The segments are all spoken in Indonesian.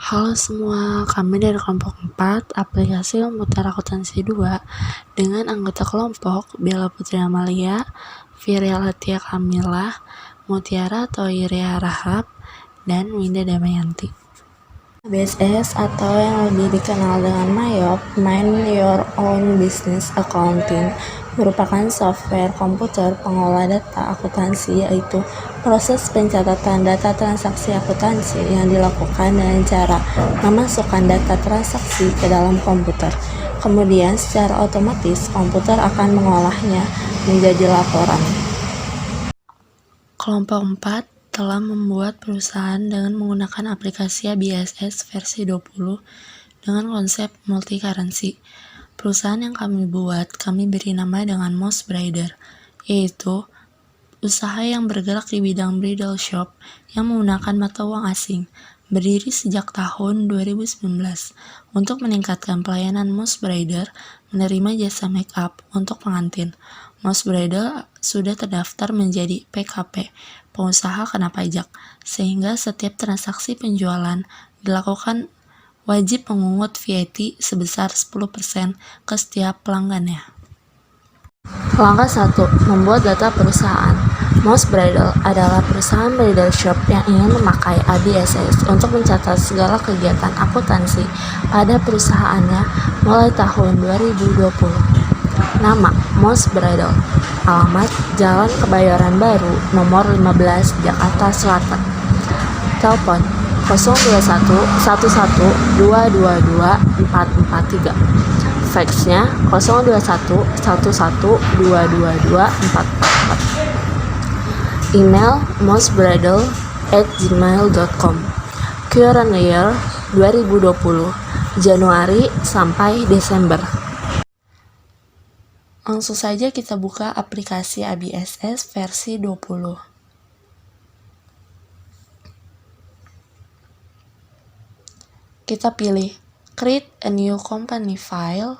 Halo semua, kami dari kelompok 4, aplikasi komputer akuntansi 2, dengan anggota kelompok Bella Putri Amalia, Viria Latia Kamila, Mutiara Toiria Rahab, dan Winda Damayanti. BSS atau yang lebih dikenal dengan MAYOB, Mind Your Own Business Accounting, merupakan software komputer pengolah data akuntansi, yaitu proses pencatatan data transaksi akuntansi yang dilakukan dengan cara memasukkan data transaksi ke dalam komputer. Kemudian secara otomatis komputer akan mengolahnya menjadi laporan. Kelompok 4 telah membuat perusahaan dengan menggunakan aplikasi BSS versi 20 dengan konsep multi-currency. Perusahaan yang kami buat, kami beri nama dengan Mosbrider, yaitu usaha yang bergerak di bidang bridal shop yang menggunakan mata uang asing, berdiri sejak tahun 2019. Untuk meningkatkan pelayanan Mosbrider menerima jasa make up untuk pengantin. Mosbrider sudah terdaftar menjadi PKP, pengusaha kena pajak, sehingga setiap transaksi penjualan dilakukan wajib mengungut VAT sebesar 10% ke setiap pelanggannya. Langkah 1. Membuat data perusahaan. Mosbrider adalah perusahaan bridal shop yang ingin memakai ABSS untuk mencatat segala kegiatan akuntansi pada perusahaannya mulai tahun 2020. Nama, Mosbrider. Alamat, Jalan Kebayoran Baru, nomor 15, Jakarta Selatan. Telepon 021 11 222 443. Faxnya 021 11 222 444. Email mosbrider@gmail.com. Current year 2020, Januari sampai Desember. Langsung saja kita buka aplikasi ABSS versi 20. Kita pilih Create a new company file.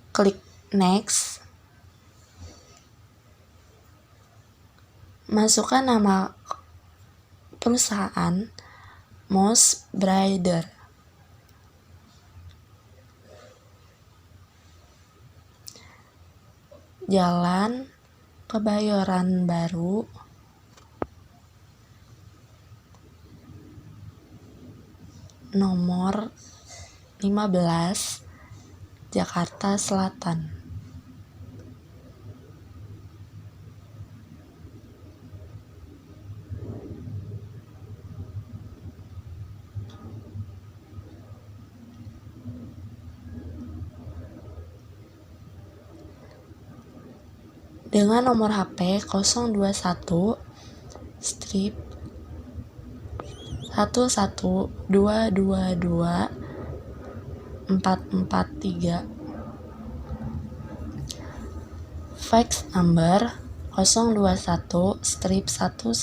Klik Next. Masukkan nama perusahaan Mosbrider. Jalan Kebayoran Baru, nomor 15, Jakarta Selatan. Dengan nomor HP 021 strip 11 222 443. Fax number 021 strip 11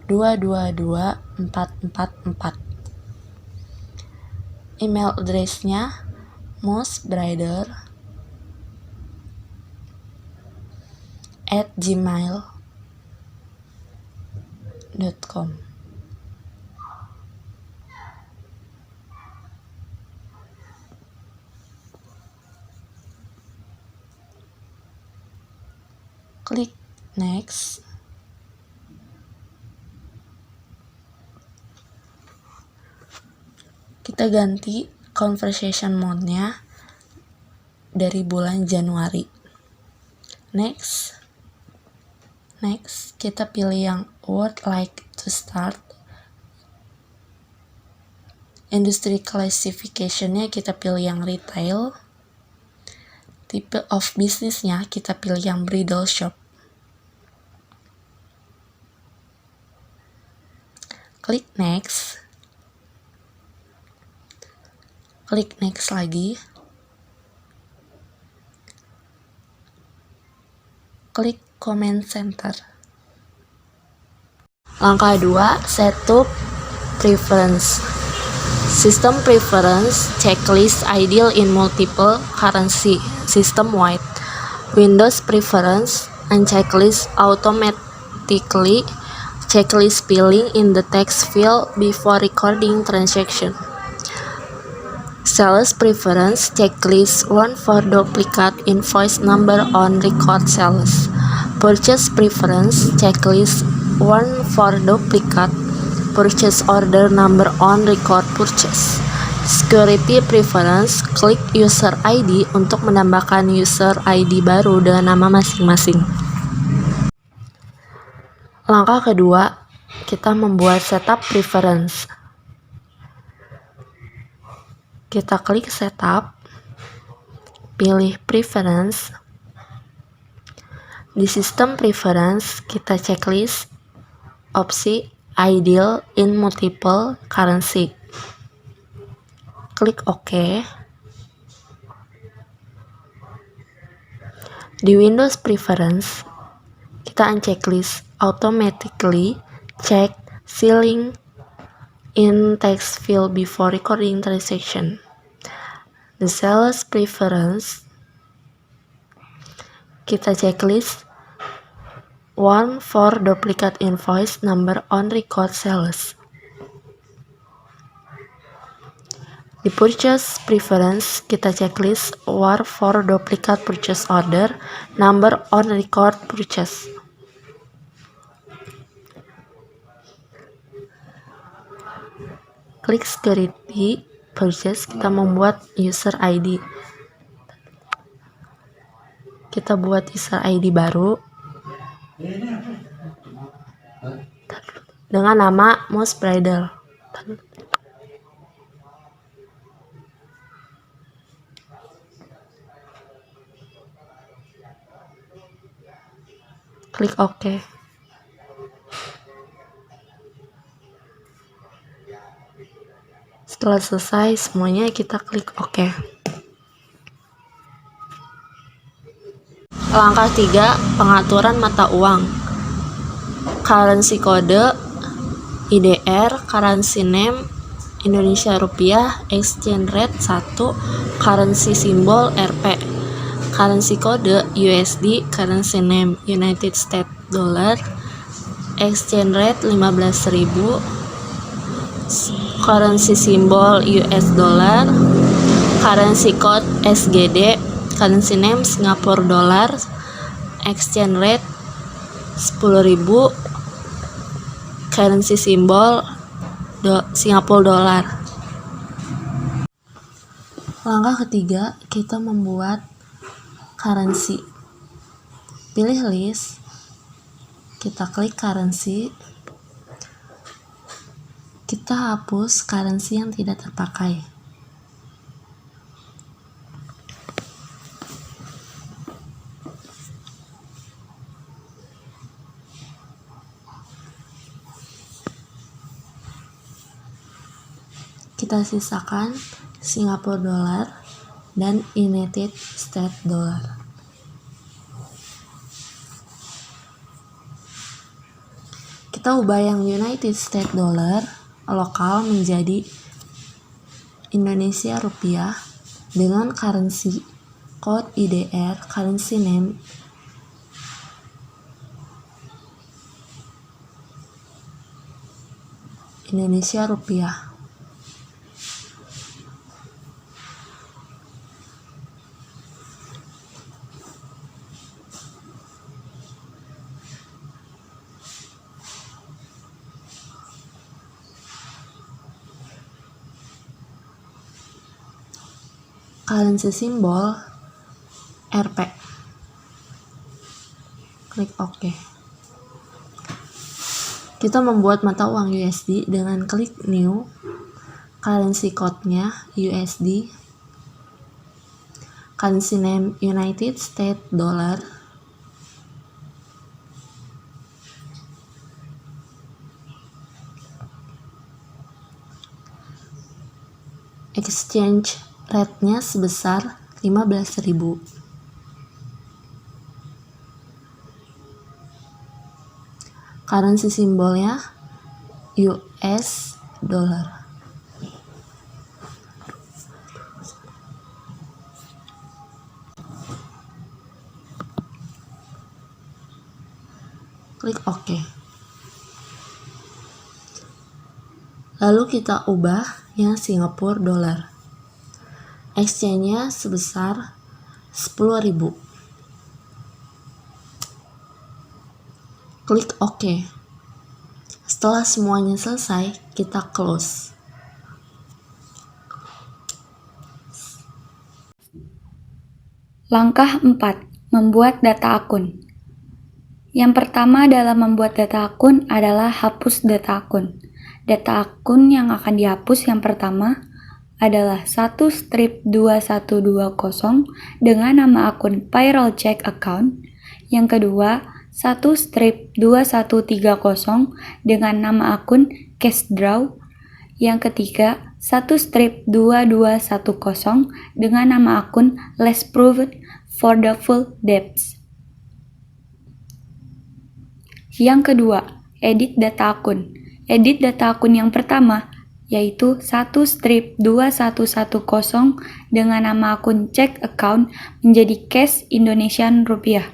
222 444. Email address-nya mosbrider@gmail.com. Klik Next. Kita ganti conversation mode-nya dari bulan Januari. Next, kita pilih yang would like to start. Industry classification-nya kita pilih yang retail. Type of business-nya kita pilih yang bridal shop. Klik Next. Klik Next lagi. Klik Comment Center. Langkah 2, Setup Preference. System Preference Checklist Ideal in Multiple Currency System Wide. Windows Preference and Checklist Automatically checklist filling in the text field before recording transaction. Sales preference checklist 1 for duplicate invoice number on record sales. Purchase preference checklist 1 for duplicate purchase order number on record purchase. Security preference, klik user ID untuk menambahkan user ID baru dengan nama masing-masing. Langkah kedua, kita membuat setup preference. Kita klik setup, pilih preference. Di sistem preference, kita checklist opsi ideal in multiple currency. Klik OK. Di Windows Preference, kita unchecklist automatically check filling in text field before recording transaction. The sales preference, kita checklist 1 for duplicate invoice number on record sales. Di purchase preference, kita checklist 1 for duplicate purchase order number on record purchase. Klik security purchase, kita membuat user ID. Kita buat user ID baru dengan nama Mouse Bridal. Klik OK. Setelah selesai semuanya, kita klik OK. Langkah 3, pengaturan mata uang. Currency kode IDR, currency name Indonesia rupiah, exchange rate 1, currency symbol Rp. Currency kode USD, currency name United States dollar, exchange rate 15.000, currency symbol US dollar, currency code SGD, currency name Singapore dollar, exchange rate 10.000, currency symbol Singapore dollar. Langkah ketiga, kita membuat currency. Pilih list, kita klik currency, kita hapus currency yang tidak terpakai. Kita sisakan Singapore dollar dan United States dollar. Kita ubah yang United States dollar lokal menjadi Indonesia rupiah dengan currency code IDR, currency name Indonesia rupiah. Currency symbol Rp. Klik OK. Kita membuat mata uang USD dengan klik New, currency code-nya USD, currency name United States dollar, exchange rate-nya sebesar 15.000. Currency simbolnya US dollar. Klik OK. Lalu kita ubah yang Singapore dollar. Exchange-nya sebesar 10.000. Klik OK. Setelah semuanya selesai, kita close. Langkah 4. Membuat data akun. Yang pertama dalam membuat data akun adalah hapus data akun. Data akun yang akan dihapus yang pertama adalah 1-2120 dengan nama akun payroll check account. Yang kedua, 1-2130 dengan nama akun cash draw. Yang ketiga, 1-2210 dengan nama akun less proven for the full debts. Yang kedua, edit data akun. Edit data akun yang pertama yaitu 1-2110 dengan nama akun check account menjadi cash Indonesian rupiah.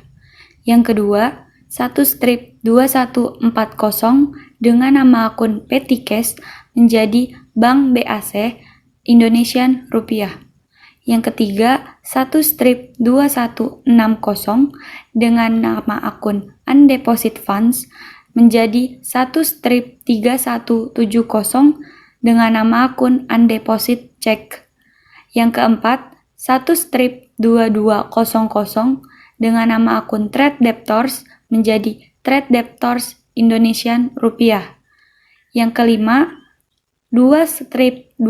Yang kedua, 1-2140 dengan nama akun petty cash menjadi Bank BAC Indonesian rupiah. Yang ketiga, 1-2160 dengan nama akun undeposit funds menjadi 1-3170 dengan nama akun undeposit check. Yang keempat, 1-2200 dengan nama akun trade debtors menjadi trade debtors Indonesian rupiah. Yang kelima, 2-2200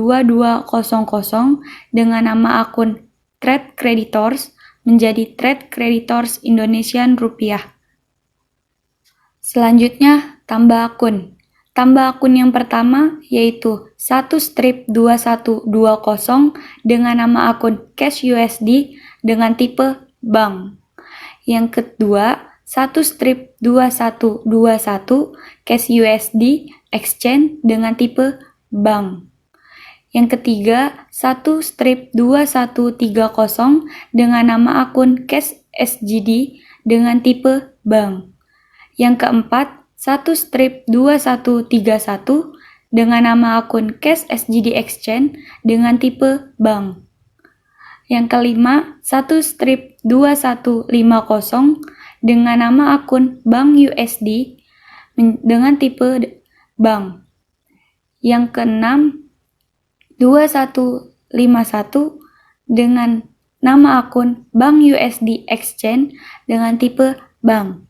dengan nama akun trade creditors menjadi trade creditors Indonesian rupiah. Selanjutnya, tambah akun. Tambah akun yang pertama yaitu 1-2120 dengan nama akun cash USD dengan tipe bank. Yang kedua, 1-2121 cash USD exchange dengan tipe bank. Yang ketiga, 1-2130 dengan nama akun cash SGD dengan tipe bank. Yang keempat, 1-2131 dengan nama akun cash SGD exchange dengan tipe bank. Yang kelima, 1-2150 dengan nama akun bank USD dengan tipe bank. Yang keenam, 2151 dengan nama akun bank USD exchange dengan tipe bank.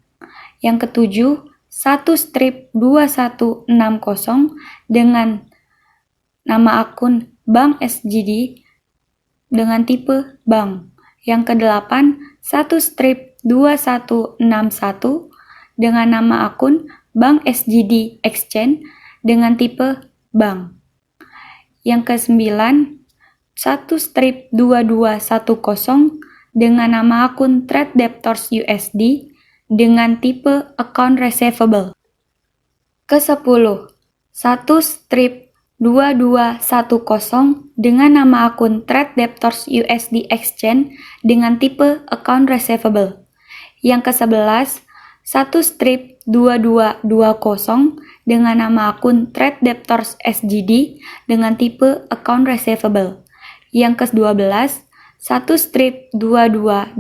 Yang ketujuh, 1-2160 dengan nama akun bank SGD dengan tipe bank. Yang kedelapan, 1-2161 dengan nama akun bank SGD exchange dengan tipe bank. Yang kesembilan, 1-2210 dengan nama akun trade debtors USD dengan tipe account receivable. Ke-10, 1-2210 dengan nama akun trade debtors USD exchange dengan tipe account receivable. Yang ke-11, 1-2220 dengan nama akun trade debtors SGD dengan tipe account receivable. Yang ke-12, 1-2221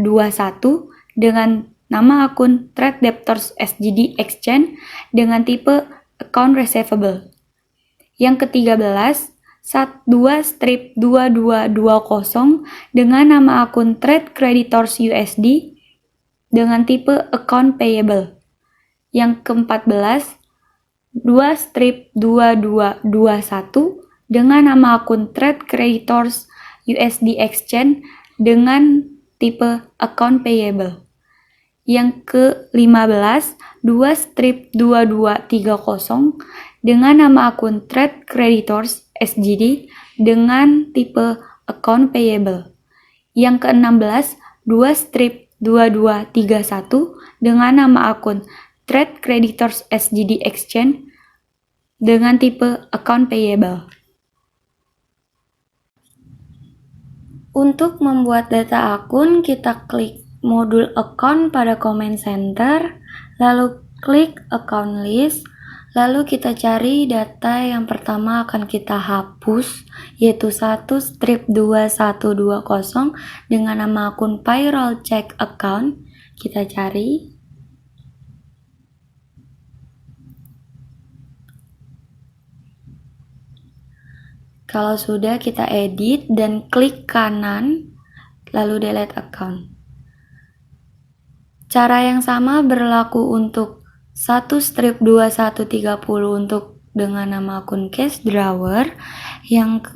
dengan nama akun trade debtors SGD exchange dengan tipe account receivable. Yang ke-13, 2-2220 dengan nama akun trade creditors USD dengan tipe account payable. Yang ke-14, 2-2221 dengan nama akun trade creditors USD exchange dengan tipe account payable. Yang ke-15, 2-2230 dengan nama akun trade creditors SGD dengan tipe account payable. Yang ke-16, 2-2231 dengan nama akun trade creditors SGD exchange dengan tipe account payable. Untuk membuat data akun, kita klik modul account pada comment center, lalu klik account list, Lalu kita cari data yang pertama akan kita hapus, yaitu 1-2120 dengan nama akun payroll check account. Kita cari. Kalau sudah, kita edit dan klik kanan, lalu delete account. Cara yang sama berlaku untuk 1-2130 untuk dengan nama akun cash drawer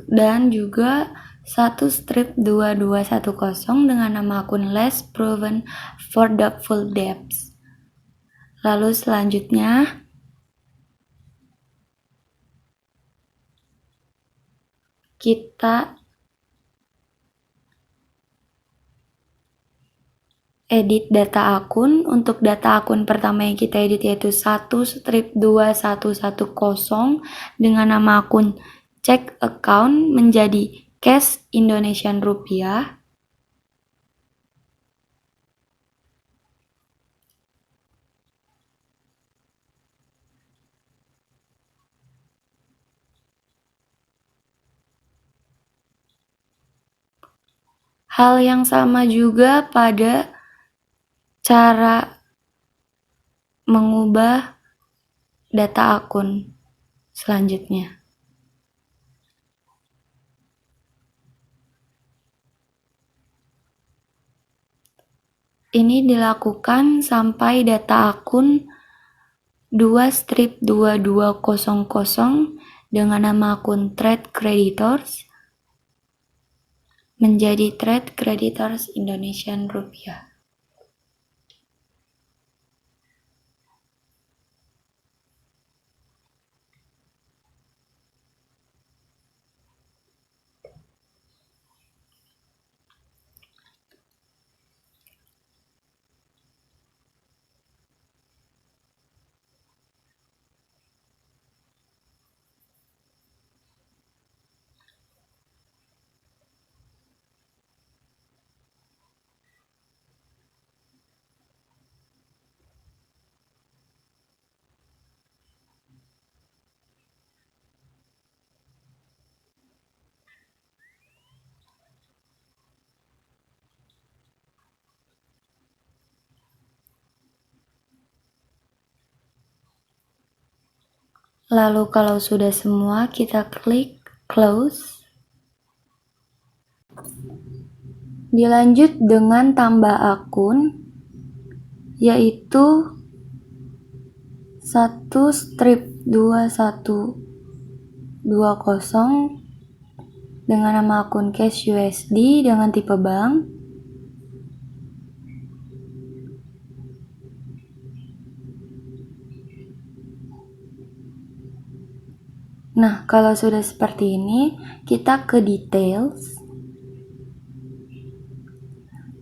dan juga 1-2210 dengan nama akun less proven for doubtful debts. Lalu selanjutnya kita edit data akun. Untuk data akun pertama yang kita edit yaitu 1-2110 dengan nama akun check account menjadi cash Indonesian rupiah. Hal yang sama juga pada cara mengubah data akun selanjutnya. Ini dilakukan sampai data akun 2-2200 dengan nama akun trade creditors menjadi trade creditors Indonesian rupiah. Lalu kalau sudah semua, kita klik close. Dilanjut dengan tambah akun, yaitu 1-2120 dengan nama akun cash USD dengan tipe bank. Nah, kalau sudah seperti ini, kita ke details.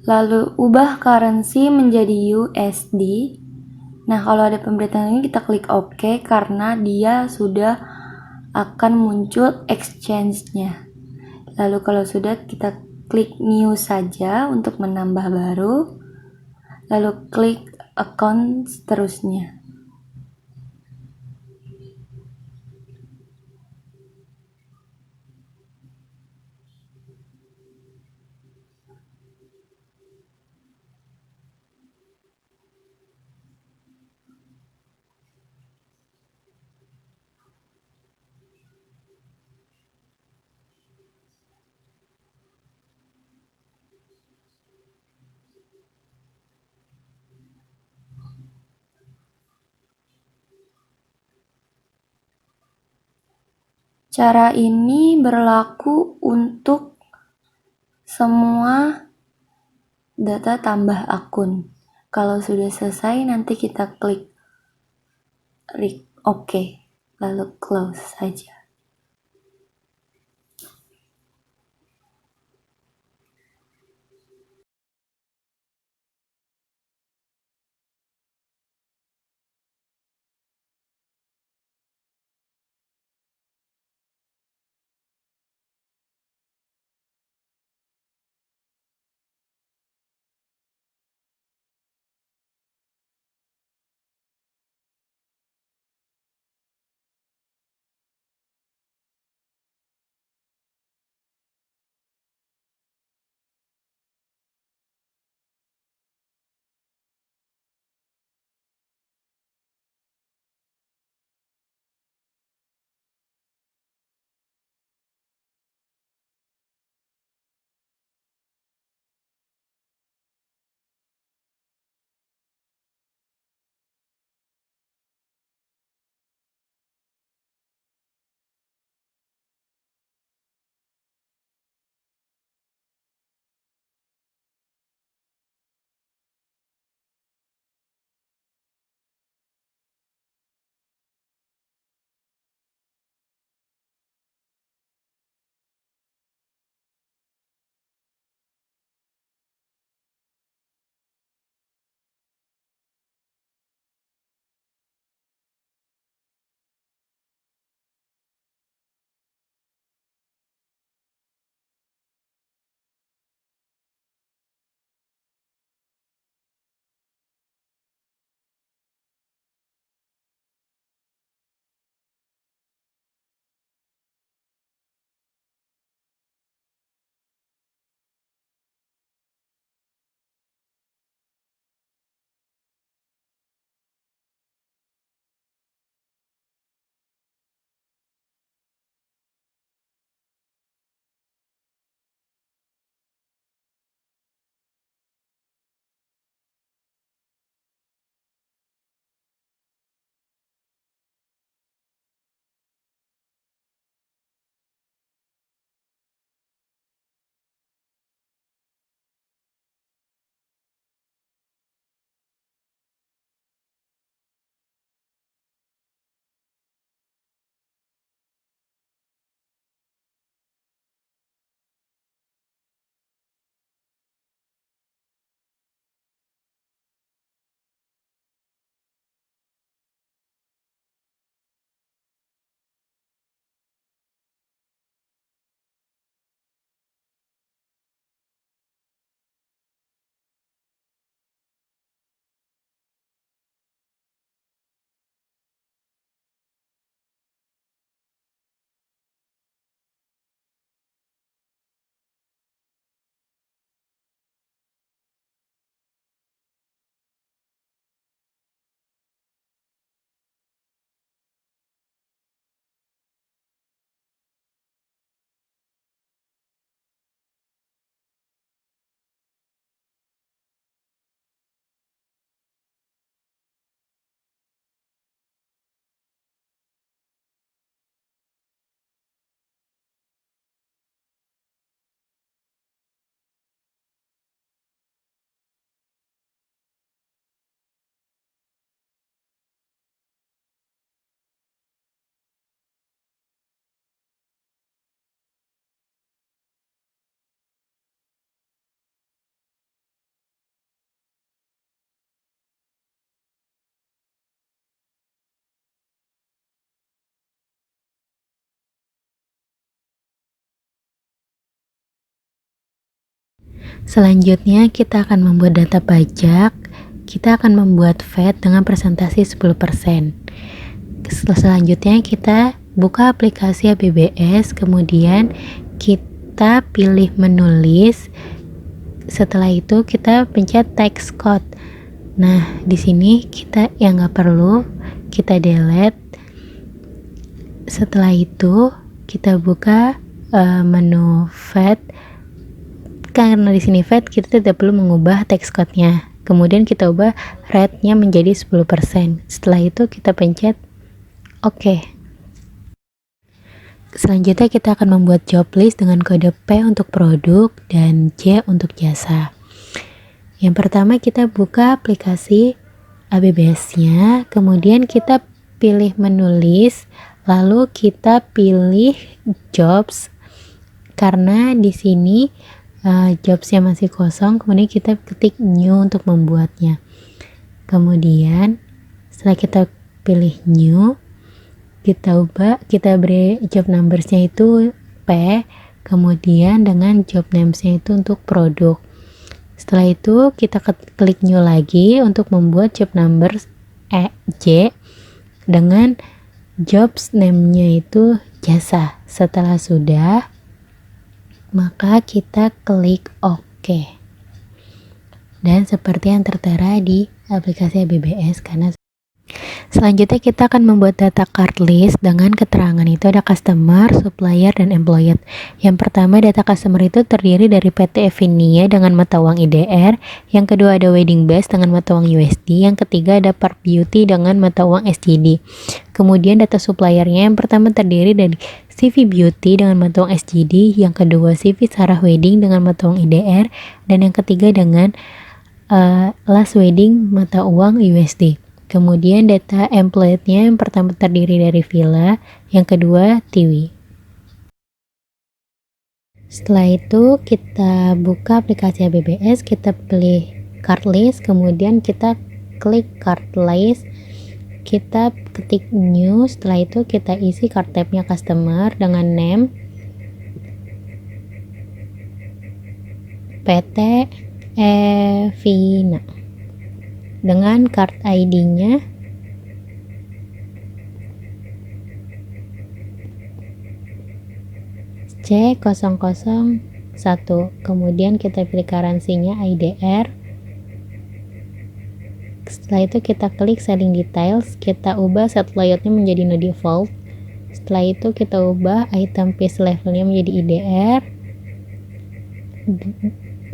Lalu ubah currency menjadi USD. Nah, kalau ada pemberitahuan ini kita klik OK karena dia sudah akan muncul exchange-nya. Lalu kalau sudah, kita klik new saja untuk menambah baru. Lalu klik account seterusnya. Cara ini berlaku untuk semua data tambah akun. Kalau sudah selesai, nanti kita klik OK, lalu close saja. Selanjutnya kita akan membuat data pajak. Kita akan membuat VAT dengan presentasi 10%. Selanjutnya kita buka aplikasi APBS, kemudian kita pilih menulis. Setelah itu kita pencet text code. Nah, di sini kita yang nggak perlu kita delete. Setelah itu kita buka menu VAT. Karena di sini VAT, kita tidak perlu mengubah text code-nya. Kemudian kita ubah rate-nya menjadi 10%. Setelah itu kita pencet OK. Selanjutnya kita akan membuat job list dengan kode P untuk produk dan J untuk jasa. Yang pertama kita buka aplikasi APBS-nya, kemudian kita pilih menulis, lalu kita pilih jobs. Karena di sini jobsnya masih kosong, kemudian kita ketik new untuk membuatnya. Kemudian setelah kita pilih new, kita beri job numbersnya itu P, kemudian dengan job namesnya itu untuk produk. Setelah itu kita klik new lagi untuk membuat job numbers J dengan jobs name-nya itu jasa. Setelah sudah, maka kita klik OK. Dan seperti yang tertera di aplikasi APBS. Selanjutnya kita akan membuat data card list dengan keterangan itu ada customer, supplier, dan employee. Yang pertama, data customer itu terdiri dari PT Evinia dengan mata uang IDR. Yang kedua ada Wedding Best dengan mata uang USD. Yang ketiga ada Park Beauty dengan mata uang SGD. Kemudian data suppliernya yang pertama terdiri dari CV Beauty dengan mata uang SGD. Yang kedua CV Sarah Wedding dengan mata uang IDR. Dan yang ketiga dengan Last Wedding mata uang USD. Kemudian data employee-nya yang pertama terdiri dari Villa, yang kedua Tiwi. Setelah itu kita buka aplikasi APBS, kita pilih card list, kemudian kita klik card list, kita ketik new, setelah itu kita isi card tab-nya customer dengan name PT Evina. Dengan card ID-nya C001. Kemudian kita pilih currency-nya IDR. Setelah itu kita klik selling details, kita ubah set layout-nya menjadi no default. Setelah itu kita ubah item piece level-nya menjadi IDR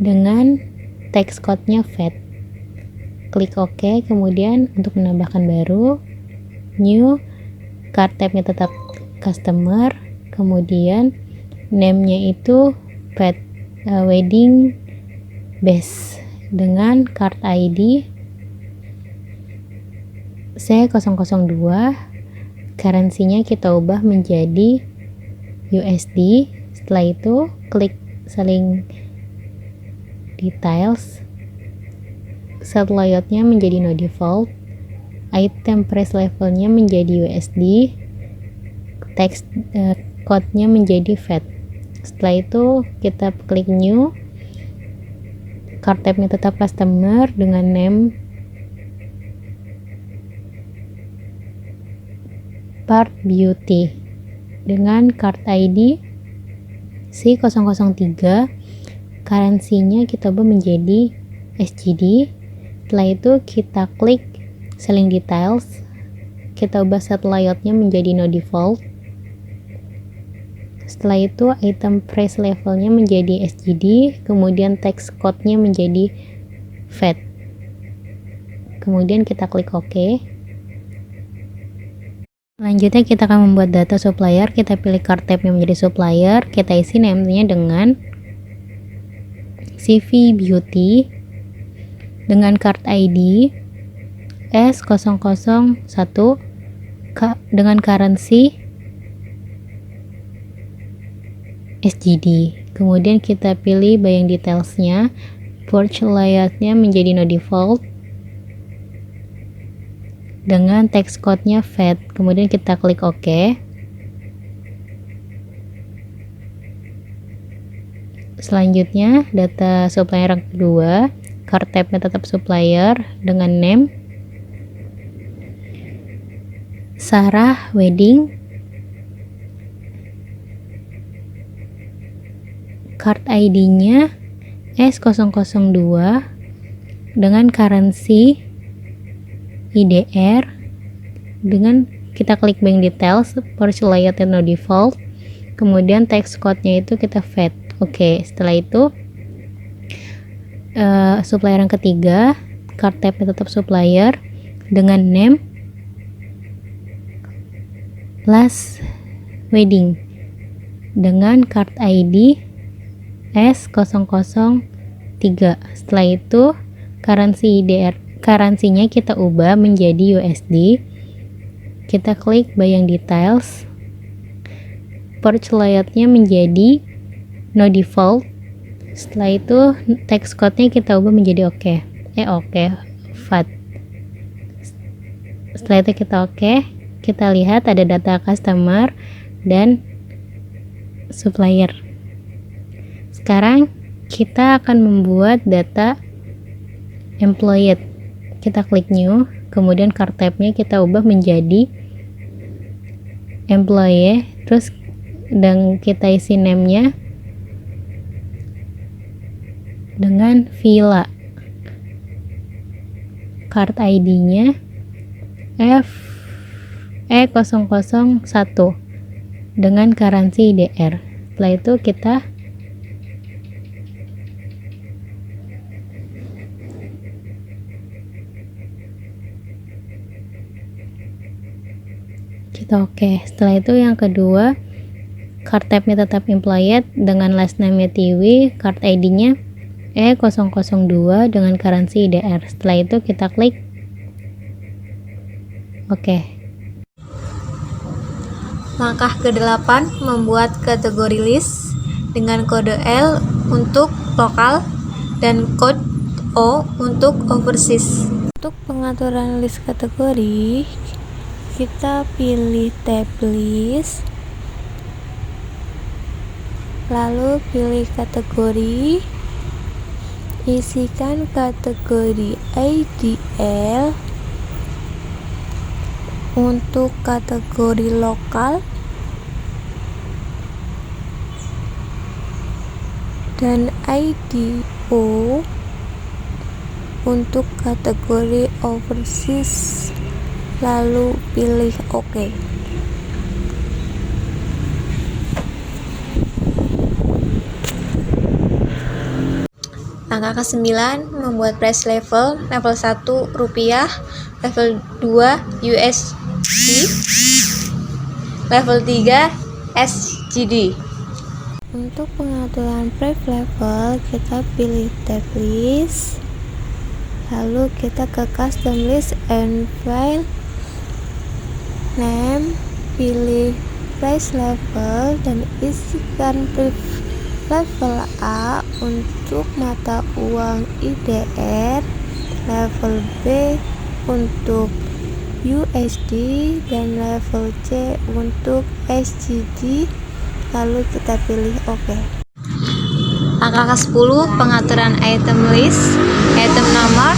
dengan text code-nya VAT. Klik OK, kemudian untuk menambahkan baru new, card tab-nya tetap customer, kemudian name-nya itu Wedding Best dengan card ID C002. Currency-nya kita ubah menjadi USD. Setelah itu klik selling details, set layout-nya menjadi no default, item price level-nya menjadi USD, text code-nya menjadi VAT. Setelah itu kita klik new, card tab-nya tetap customer dengan name Park Beauty dengan card ID C003. Currency-nya kita ubah menjadi SGD. Setelah itu kita klik selling details, kita ubah set layout-nya menjadi no default. Setelah itu item price level-nya menjadi SGD, kemudian text code-nya menjadi VAT. Kemudian kita klik OK. Selanjutnya kita akan membuat data supplier. Kita pilih card tab-nya menjadi supplier, kita isi name-nya dengan CV Beauty dengan card ID S001 dengan currency SGD. Kemudian kita pilih buying details-nya, purchase layout-nya menjadi no default dengan text code-nya VAT. Kemudian kita klik OK. Selanjutnya data supplier yang kedua, card type-nya tetap supplier dengan name Sarah Wedding, card ID-nya S002 dengan currency IDR, dengan kita klik bank details, purchase layout no default, kemudian text code-nya itu kita VAT. Oke, setelah itu supplier yang ketiga, card type-nya tetap supplier dengan name Last Wedding dengan card ID S003. Setelah itu currency IDR, currency-nya kita ubah menjadi USD. Kita klik bayang details, purchase layout-nya menjadi no default. Setelah itu text code-nya kita ubah menjadi VAT. Setelah itu kita kita lihat ada data customer dan supplier. Sekarang kita akan membuat data employed. Kita klik new, kemudian card type-nya kita ubah menjadi employee, terus dan kita isi name-nya dengan Villa. Card ID-nya FE001 dengan currency IDR. Setelah itu kita Setelah itu yang kedua, card type-nya tetap employed dengan last name-nya Tiwi, card ID-nya E002 dengan currency IDR. Setelah itu kita klik Langkah ke-8, membuat kategori list dengan kode L untuk lokal dan kode O untuk overseas. Untuk pengaturan list kategori, kita pilih tab list, lalu pilih kategori, isikan kategori IDL. Untuk kategori lokal dan IDO untuk kategori overseas, lalu pilih OK. Langkah ke-9, membuat price level. Level 1 rupiah, level 2 USD, level 3 SGD. Untuk pengaturan price level, kita pilih tab list, lalu kita ke custom list and file name, pilih price level dan isikan price level A untuk mata uang IDR, level B untuk USD dan level C untuk SGD, lalu kita pilih OK. Langkah ke-10, pengaturan item list, item nomor,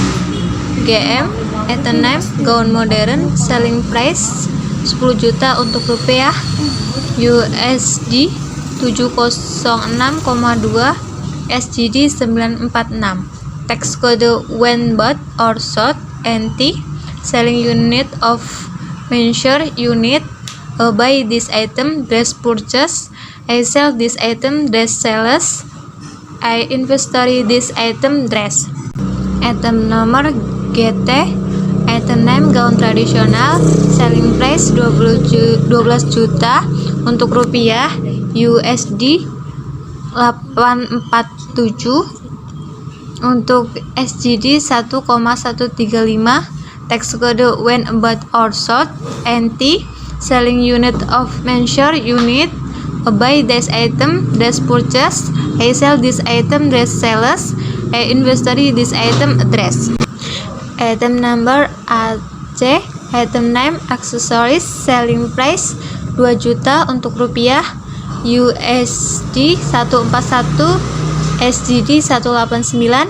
GM, item name, gaun modern, selling price 10 juta untuk rupiah, USD 706,2, SGD 946, text code when bought or sold, NT, selling unit of measure unit, buy this item, dress purchase, I sell this item, dress sales, I inventory this item, dress. Item nomor GT, item name gaun tradisional, selling price 12 juta untuk rupiah, USD 847, untuk SGD 1,135, text code when bought or sold, NT, selling unit of measure unit, buy this item, dress purchase, I sell this item, dress sales, I inventory this item, dress. Item number AC, item name accessories, selling price 2 juta untuk rupiah, USD 141, SGD 189,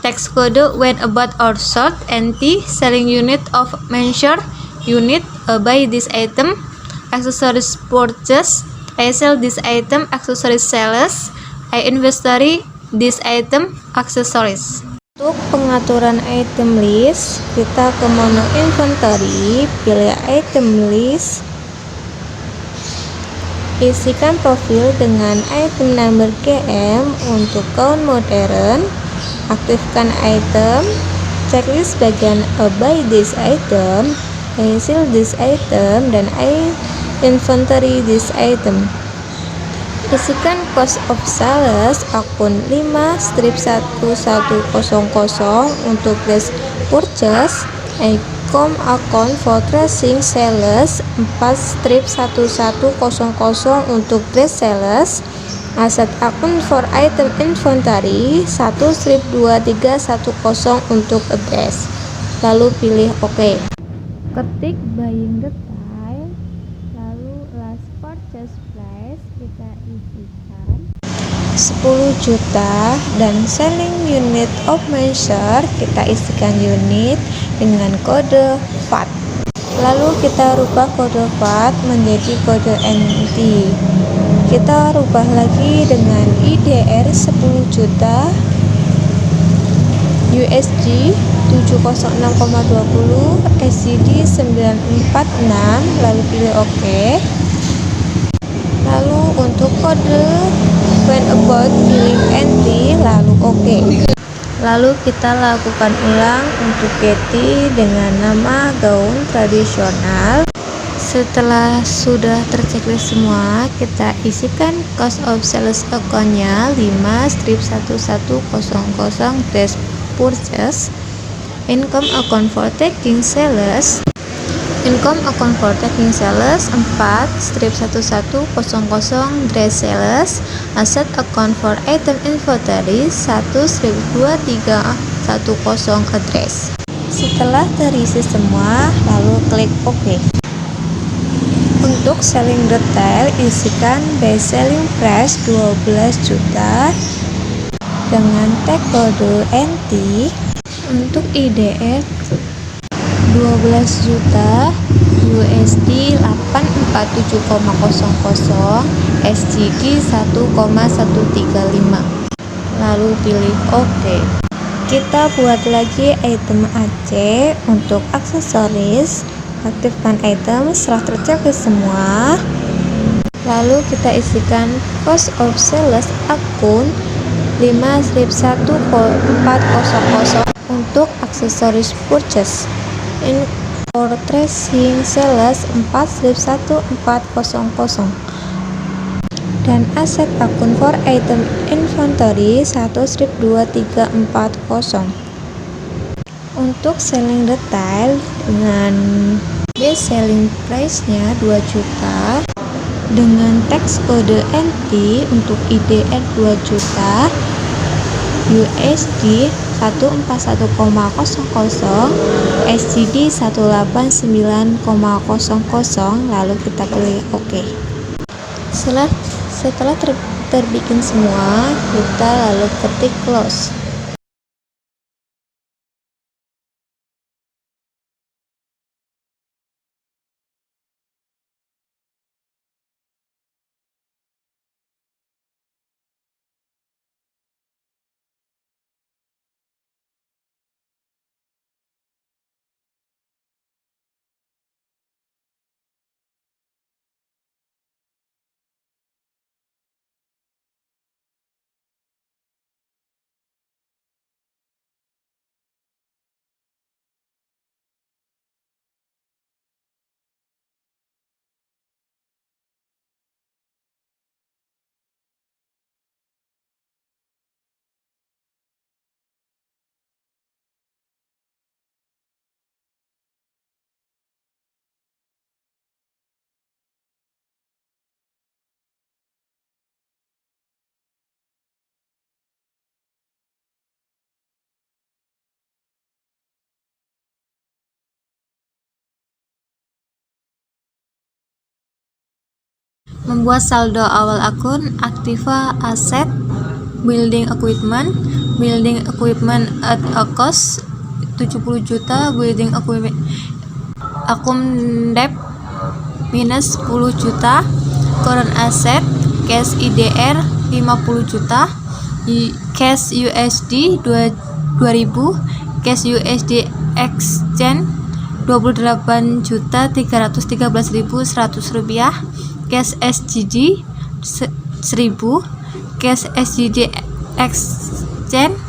tax code when about or sold, NT, selling unit of mentioned unit, buy this item, accessories purchase, I sell this item, accessories sales, I inventory this item, accessories. Untuk pengaturan item list, kita ke menu inventory, pilih item list, isikan profil dengan item number GM untuk kaum modern, aktifkan item, checklist bagian buy this item, I sell this item, dan I inventory this item. Isikan cost of sales akun 5-1100 untuk dress purchase, icom account for tracing sales 4-1100 untuk dress sales, aset akun for item inventory 1-2310 untuk address. Lalu pilih OK. Ketik buying detail, lalu last purchase price kita isikan 10 juta dan selling unit of measure kita isikan unit dengan kode VAT. Lalu kita rubah kode VAT menjadi kode NT. Kita rubah lagi dengan IDR 10 juta, USD 706,20, SGD 946, lalu pilih OK. Lalu untuk kode when about pilih NT, lalu OK. Lalu kita lakukan ulang untuk Getty dengan nama gaun tradisional. Setelah sudah terchecklist semua, kita isikan cost of sales account-nya 5-1100 dress purchase, income account for taking sales, income account for taking sales 4-1100 dress sales, asset account for item inventory 1-2310 address. Setelah terisi semua, lalu klik OK. Untuk selling detail, isikan base selling price 12 juta dengan tag kode NT. Untuk IDF 12 juta, USD 847,00, SGD 1,135. Lalu pilih OK. Kita buat lagi item AC untuk aksesoris. Aktifkan item setelah terchecklist semua. Lalu kita isikan cost of sales akun 5-1100 untuk aksesoris purchase, in for tracing sales 4-1100 dan aset akun for item inventory 1-2310. Untuk selling detail dengan base selling price nya 2 juta dengan tax kode NT. Untuk IDR 2 juta, USD 141,00, SGD 189,00, lalu kita pilih OK. Setelah terbikin semua, kita lalu ketik close. Membuat saldo awal akun, Aktiva Aset, Building equipment at a cost 70 juta. Building equipment account debt minus 10 juta. Current asset cash IDR 50 juta, cash USD 2000, cash USD exchange 28.313.100 rupiah, cash SGD 1000, cash SGD exchange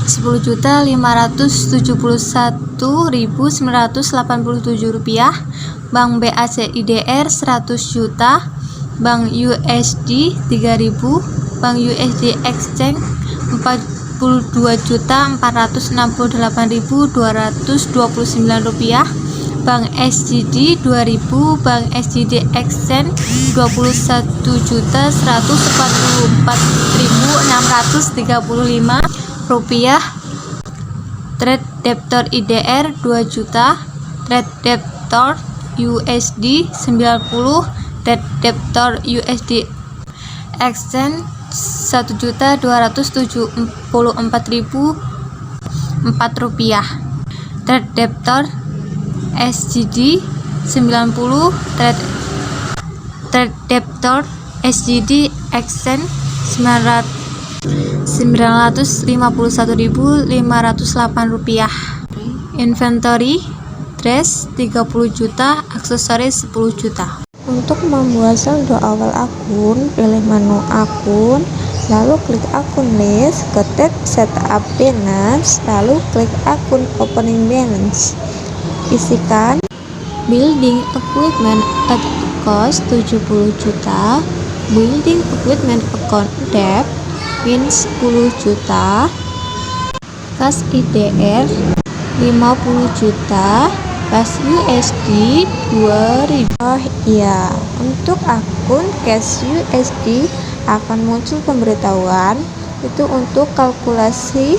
10.571.987 rupiah, Bank BAC IDR 100 juta, Bank USD 3000, Bank USD exchange 42.468.229 rupiah, Bank SGD 2000, Bank SGD exchange 21.144.635 rupiah. Trade debtor IDR 2 juta, trade debtor USD 90, trade debtor USD exchange 1.274.004 rupiah. Trade debtor SGD 90, trade debtor SGD exchange 951.508 rupiah. Inventory dress 30 juta, aksesoris 10 juta. Untuk membuat saldo awal akun, pilih menu akun, lalu klik akun list, ketik setup balance, lalu klik akun opening balance. Isikan Building equipment at cost 70 juta. Building equipment account debt minus 10 juta. Cash IDR 50 juta. Cash USD 2000. Oh iya, untuk akun cash USD akan muncul pemberitahuan itu untuk kalkulasi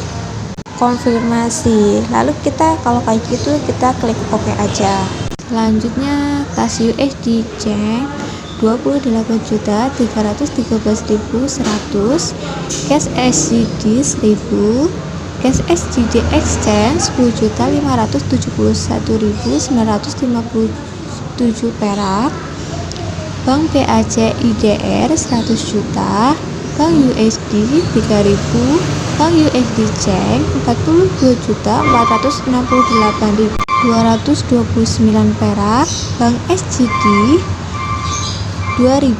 konfirmasi. Lalu kita kalau kayak gitu kita klik OK aja. Selanjutnya cash USD change 28.313.100, cash SGD 1000, cash SGD exchange 10.571.957 perak, Bank BAC IDR 100 juta, Bank USD 3000, Bank USD change 42.468.229 perak, Bank SGD 2000,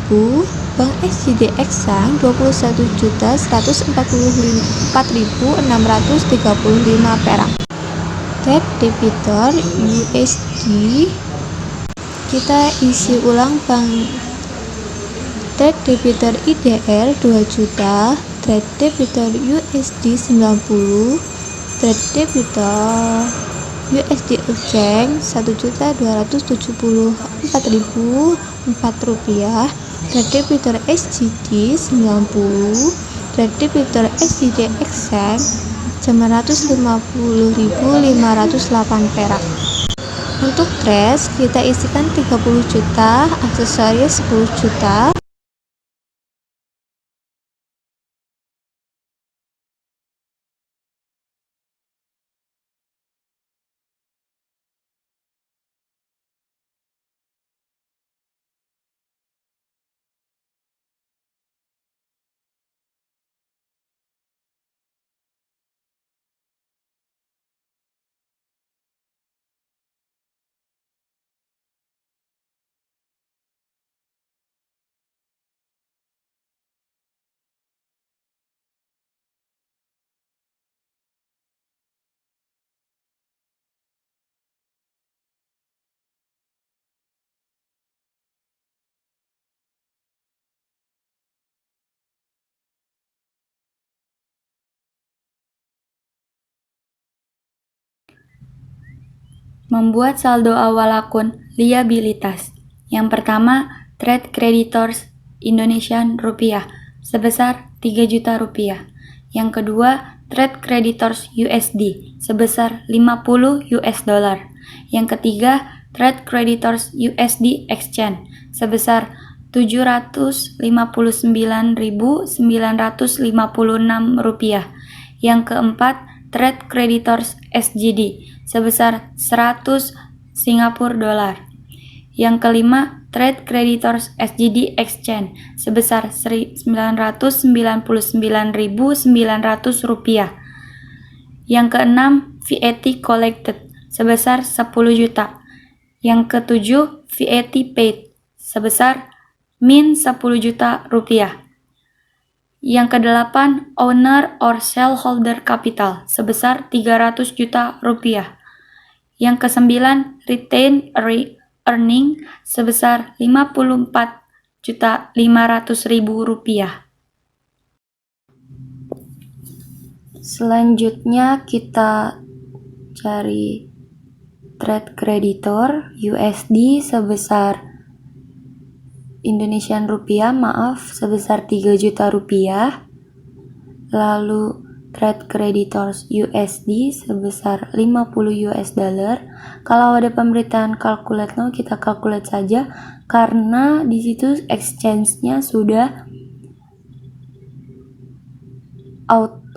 Bank SGD exchange 21.144.635 perak. Trade debitor USD, kita isi ulang bank. Trade debitor IDR 2 juta, trade debitor USD 90, trade debitor USD exchange 1.274.004 rupiah, trade debitor SGD 90, trade debitor SGD exchange 950.508 perak. Untuk dress kita isikan 30 juta, aksesoris 10 juta. Membuat saldo awal akun liabilitas. Yang pertama, trade creditors Indonesian rupiah sebesar 3 juta rupiah. Yang kedua, trade creditors USD sebesar 50 US dollar. Yang ketiga, trade creditors USD exchange sebesar Rp759.956. Yang keempat, trade creditors SGD sebesar 100 Singapura dolar. Yang kelima, trade creditors SGD exchange sebesar Rp999.900. Yang keenam, VAT collected sebesar 10 juta. Yang ketujuh, VAT paid sebesar min 10 juta rupiah. Yang kedelapan, owner or shareholder capital sebesar 300 juta rupiah. Yang kesembilan, retained earning sebesar 54.500.000 rupiah. Selanjutnya kita cari trade creditor USD sebesar Indonesian rupiah, sebesar 3 juta rupiah. Lalu trade creditors USD sebesar 50 US dollar. Kalau ada pemberitaan calculate now, kita calculate saja karena di situ exchange-nya sudah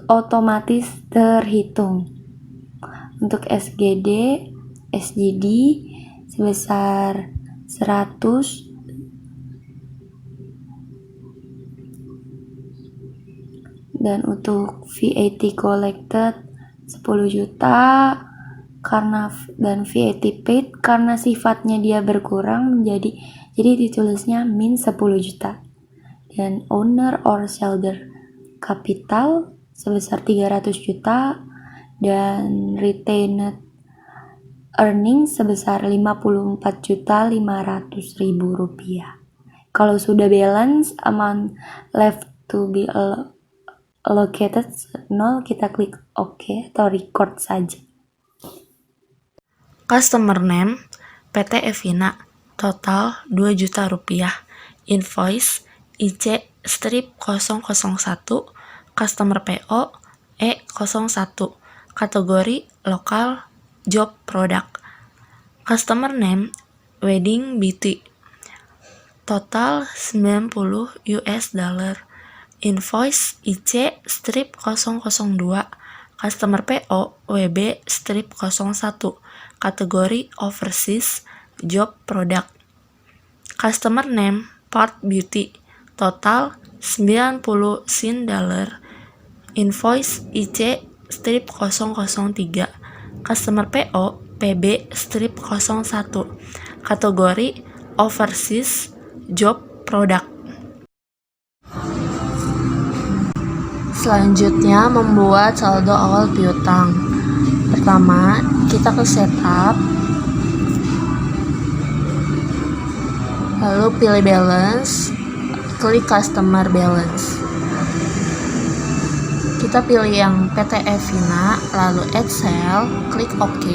otomatis terhitung. Untuk SGD sebesar 100. Dan untuk VAT collected 10 juta dan VAT paid karena sifatnya dia berkurang jadi ditulisnya min 10 juta. Dan owner or shareholder capital sebesar 300 juta dan retained earning sebesar 54.500.000 rupiah. Kalau sudah balance amount left to be allocated 0, kita klik OK atau record saja. Customer name PT Evina, total 2 juta rupiah. Invoice IC strip 001, customer PO E01, kategori lokal, job product. Customer name Wedding Beauty, total 90 US dollar. Invoice IC strip 002, customer PO WB strip 01, kategori overseas, job product. Customer name Part Beauty, total 90 Sin dollar. Invoice IC strip 003, customer PO PB strip 01, kategori overseas, job product. Selanjutnya, membuat saldo awal piutang. Pertama, kita ke setup, lalu pilih balance, klik customer balance. Kita pilih yang PT Evina, lalu add cell, klik OK.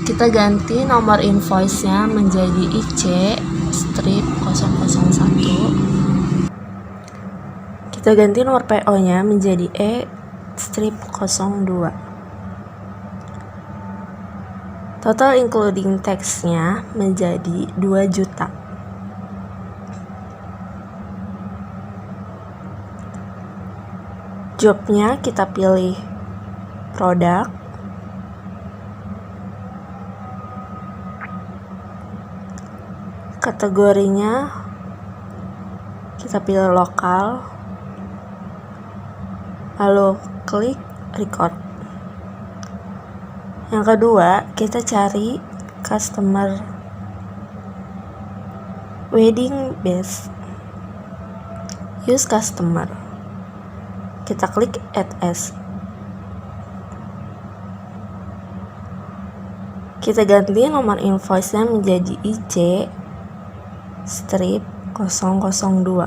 Kita ganti nomor invoice-nya menjadi IC strip 001. Kita ganti nomor PO-nya menjadi E strip 02. Total including tax-nya menjadi 2 juta. Job-nya kita pilih produk. Kategorinya kita pilih lokal, lalu klik record. Yang kedua, kita cari customer wedding base, use customer. Kita klik add as. Kita ganti nomor invoice-nya menjadi IC strip 002.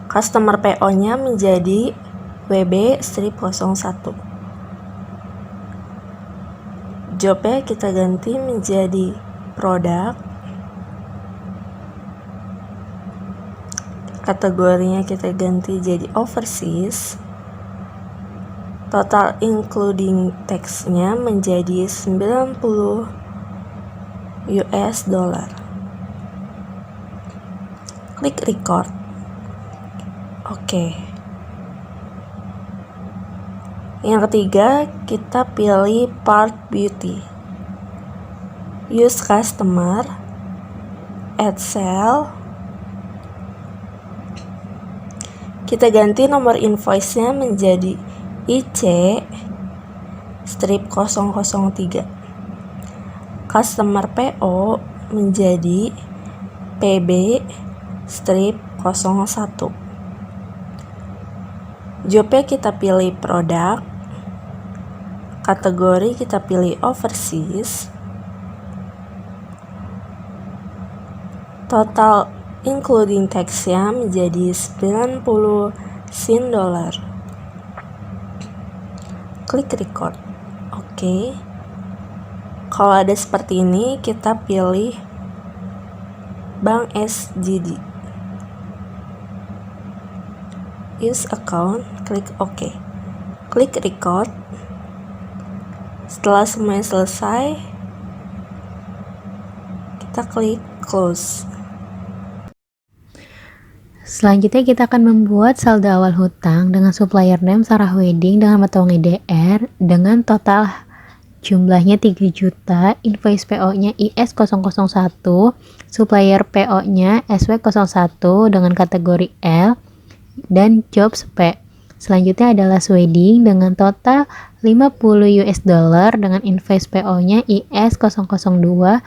Customer PO-nya menjadi WB strip 01. Job-nya kita ganti menjadi produk. Kategorinya kita ganti jadi overseas. Total including tax-nya menjadi 90 US dollar. Klik record. Oke. Yang ketiga, kita pilih part beauty. Use customer, add cell. Kita ganti nomor invoice-nya menjadi IC strip 003. Customer PO menjadi PB strip 01. Jobnya kita pilih produk. Kategori kita pilih overseas. Total including tax-nya menjadi 90 sin dollar. Klik record. Oke. Kalau ada seperti ini, kita pilih Bank SGD. Use account, klik OK. Klik record. Setelah semuanya selesai, kita klik close. Selanjutnya kita akan membuat saldo awal hutang dengan supplier name Sarah Wedding dengan mata uang IDR dengan total jumlahnya 3 juta, invoice PO-nya IS001, supplier PO-nya SW01 dengan kategori L, dan jobs P. Selanjutnya adalah Wedding dengan total 50 US dollar dengan invoice PO-nya IS002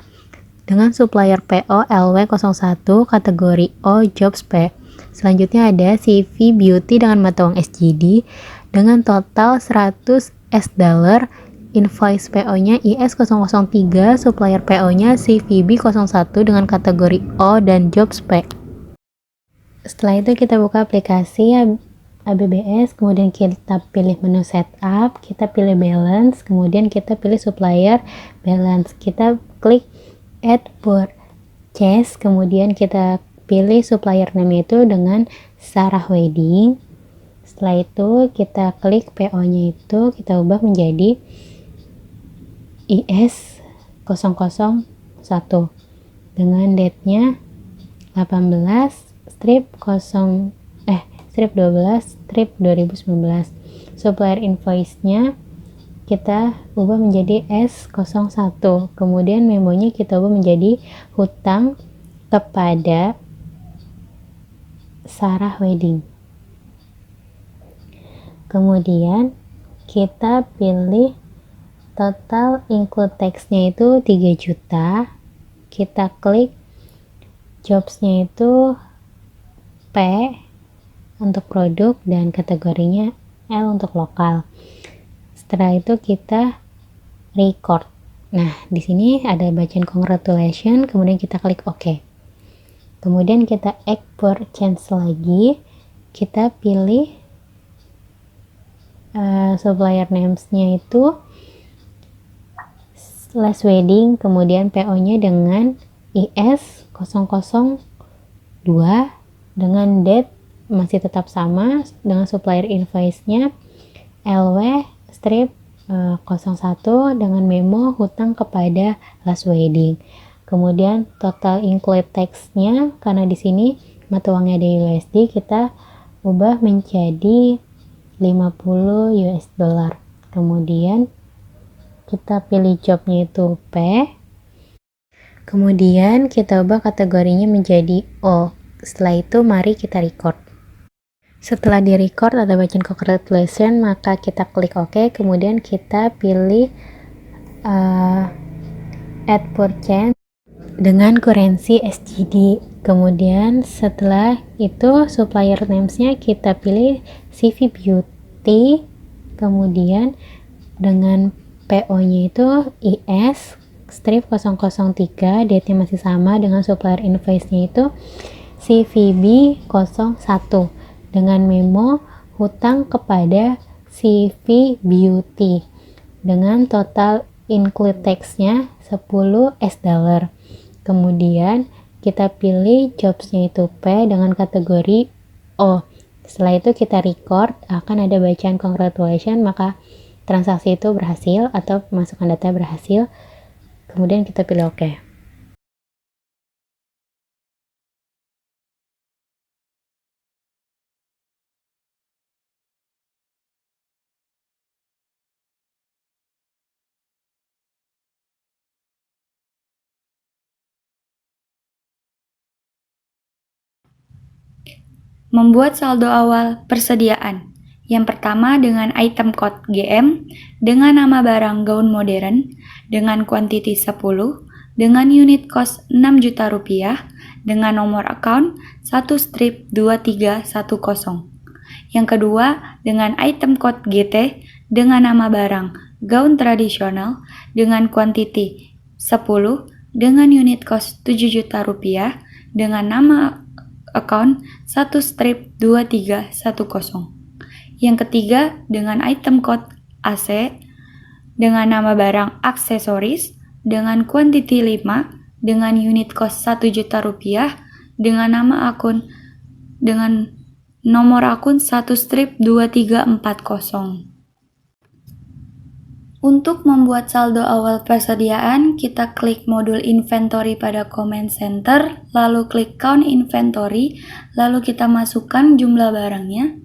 dengan supplier PO LW01 kategori O jobs P. Selanjutnya ada CV Beauty dengan mata uang SGD dengan total 100 US dollar, invoice PO-nya IS003, supplier PO-nya CVB01 dengan kategori O dan jobs P. Setelah itu kita buka aplikasi ABBS, kemudian kita pilih menu setup, kita pilih balance, kemudian kita pilih supplier balance. Kita klik add purchase, kemudian kita pilih supplier name itu dengan Sarah Wedding. Setelah itu kita klik PO-nya itu, kita ubah menjadi IS001 dengan date-nya 12/2019. Supplier invoice-nya kita ubah menjadi S01. Kemudian memonya kita ubah menjadi hutang kepada Sarah Wedding. Kemudian kita pilih total include tax-nya itu 3 juta. Kita klik jobs-nya itu P untuk produk dan kategorinya L untuk lokal. Setelah itu kita record. Nah, di sini ada bacaan congratulations, kemudian kita klik OK. Kemudian kita add purchase lagi. Kita pilih supplier names-nya itu /wedding, kemudian PO-nya dengan IS002 dengan date masih tetap sama, dengan supplier invoice-nya LW-01 dengan memo hutang kepada /wedding. Kemudian total include tax-nya, karena di sini mata uangnya ada USD, kita ubah menjadi 50 US dollar. Kemudian kita pilih jobnya itu P. Kemudian kita ubah kategorinya menjadi O. Setelah itu mari kita record. Setelah di record ada bacaan congratulations, maka kita klik OK. Kemudian kita pilih add purchase dengan currency SGD. Kemudian setelah itu supplier names-nya kita pilih CV Beauty. Kemudian dengan PO-nya itu IS-003, date-nya masih sama, dengan supplier invoice-nya itu CVB01 dengan memo hutang kepada CV Beauty dengan total include tax-nya 10 US dollar. Kemudian kita pilih jobs-nya itu P dengan kategori O. Setelah itu kita record, akan ada bacaan congratulations, maka transaksi itu berhasil atau pemasukan data berhasil. Kemudian kita pilih OK. Membuat saldo awal persediaan. Yang pertama dengan item code GM, dengan nama barang gaun modern, dengan quantity 10, dengan unit cost 6 juta rupiah, dengan nomor account 1 strip 2310. Yang kedua dengan item code GT, dengan nama barang gaun tradisional, dengan quantity 10, dengan unit cost 7 juta rupiah, dengan nama account 1 strip 2310. Yang ketiga dengan item code AC dengan nama barang aksesoris dengan quantity 5 dengan unit cost 1 juta rupiah dengan nama akun dengan nomor akun 1 strip 2340. Untuk membuat saldo awal persediaan, kita klik modul inventory pada command center, lalu klik count inventory, lalu kita masukkan jumlah barangnya,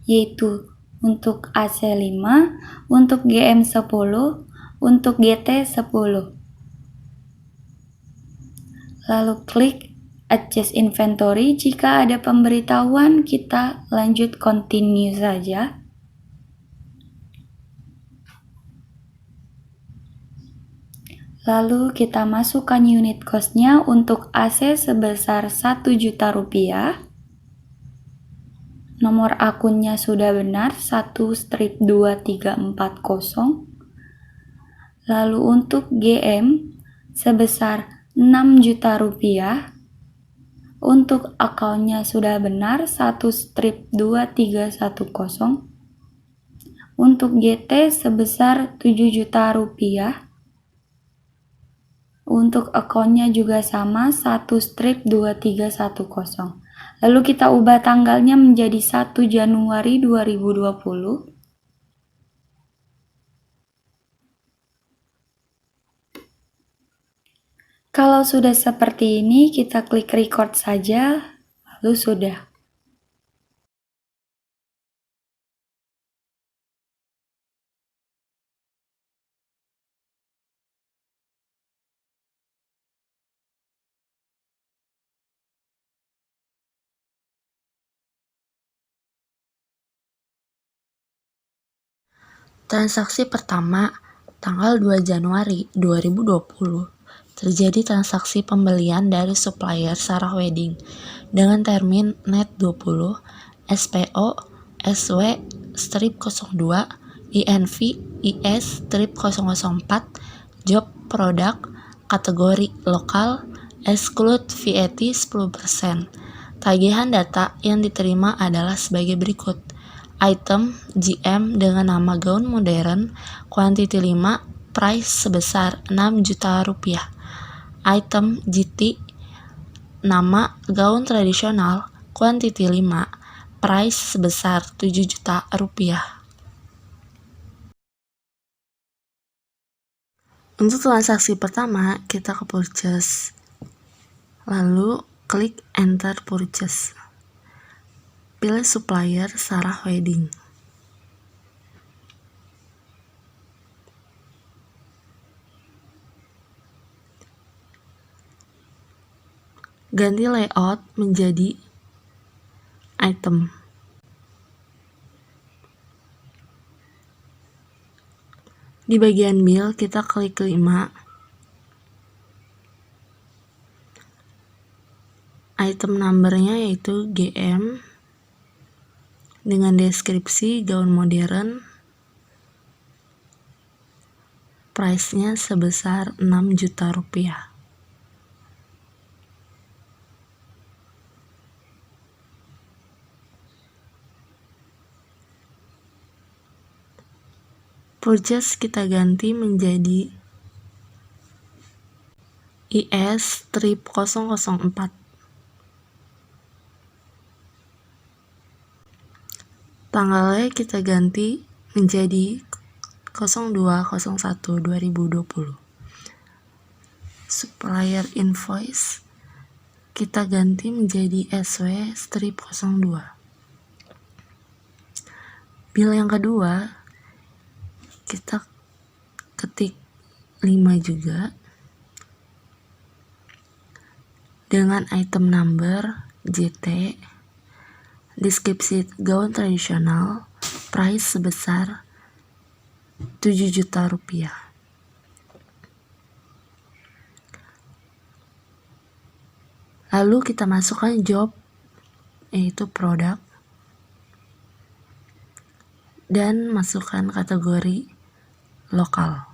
yaitu untuk AC 5, untuk GM 10, untuk GT 10. Lalu klik adjust inventory, jika ada pemberitahuan kita lanjut continue saja. Lalu kita masukkan unit cost-nya untuk AC sebesar 1 juta rupiah. Nomor akunnya sudah benar 1 strip 2340. Lalu untuk GM sebesar 6 juta rupiah. Untuk akunnya sudah benar 1 strip 2310. Untuk GT sebesar 7 juta rupiah. Untuk akunnya juga sama 1 strip 2310. Lalu kita ubah tanggalnya menjadi 1 Januari 2020. Kalau sudah seperti ini, kita klik record saja, lalu sudah. Transaksi pertama, tanggal 2 Januari 2020, terjadi transaksi pembelian dari supplier Sarah Wedding dengan termin net 20, SPO, SW, strip 02, INV, IS, strip 004, job produk, kategori lokal, exclude VAT 10%. Tagihan data yang diterima adalah sebagai berikut. Item GM dengan nama gaun modern, quantity 5, price sebesar 6 juta rupiah. Item GT, nama gaun tradisional, quantity 5, price sebesar 7 juta rupiah. Untuk transaksi pertama, kita ke purchase. Lalu klik enter purchase. Pilih supplier Sarah Wedding. Ganti layout menjadi item. Di bagian bill kita klik 5. Item numbernya yaitu GM dengan deskripsi gaun modern, price-nya sebesar 6 juta rupiah. Purchase kita ganti menjadi IS strip 004. Tanggalnya kita ganti menjadi 02/01/2020. Supplier invoice kita ganti menjadi SW-02. Bill yang kedua kita ketik 5 juga dengan item number JT, deskripsi gaun tradisional, price sebesar 7 juta rupiah. Lalu kita masukkan job, yaitu produk, dan masukkan kategori lokal.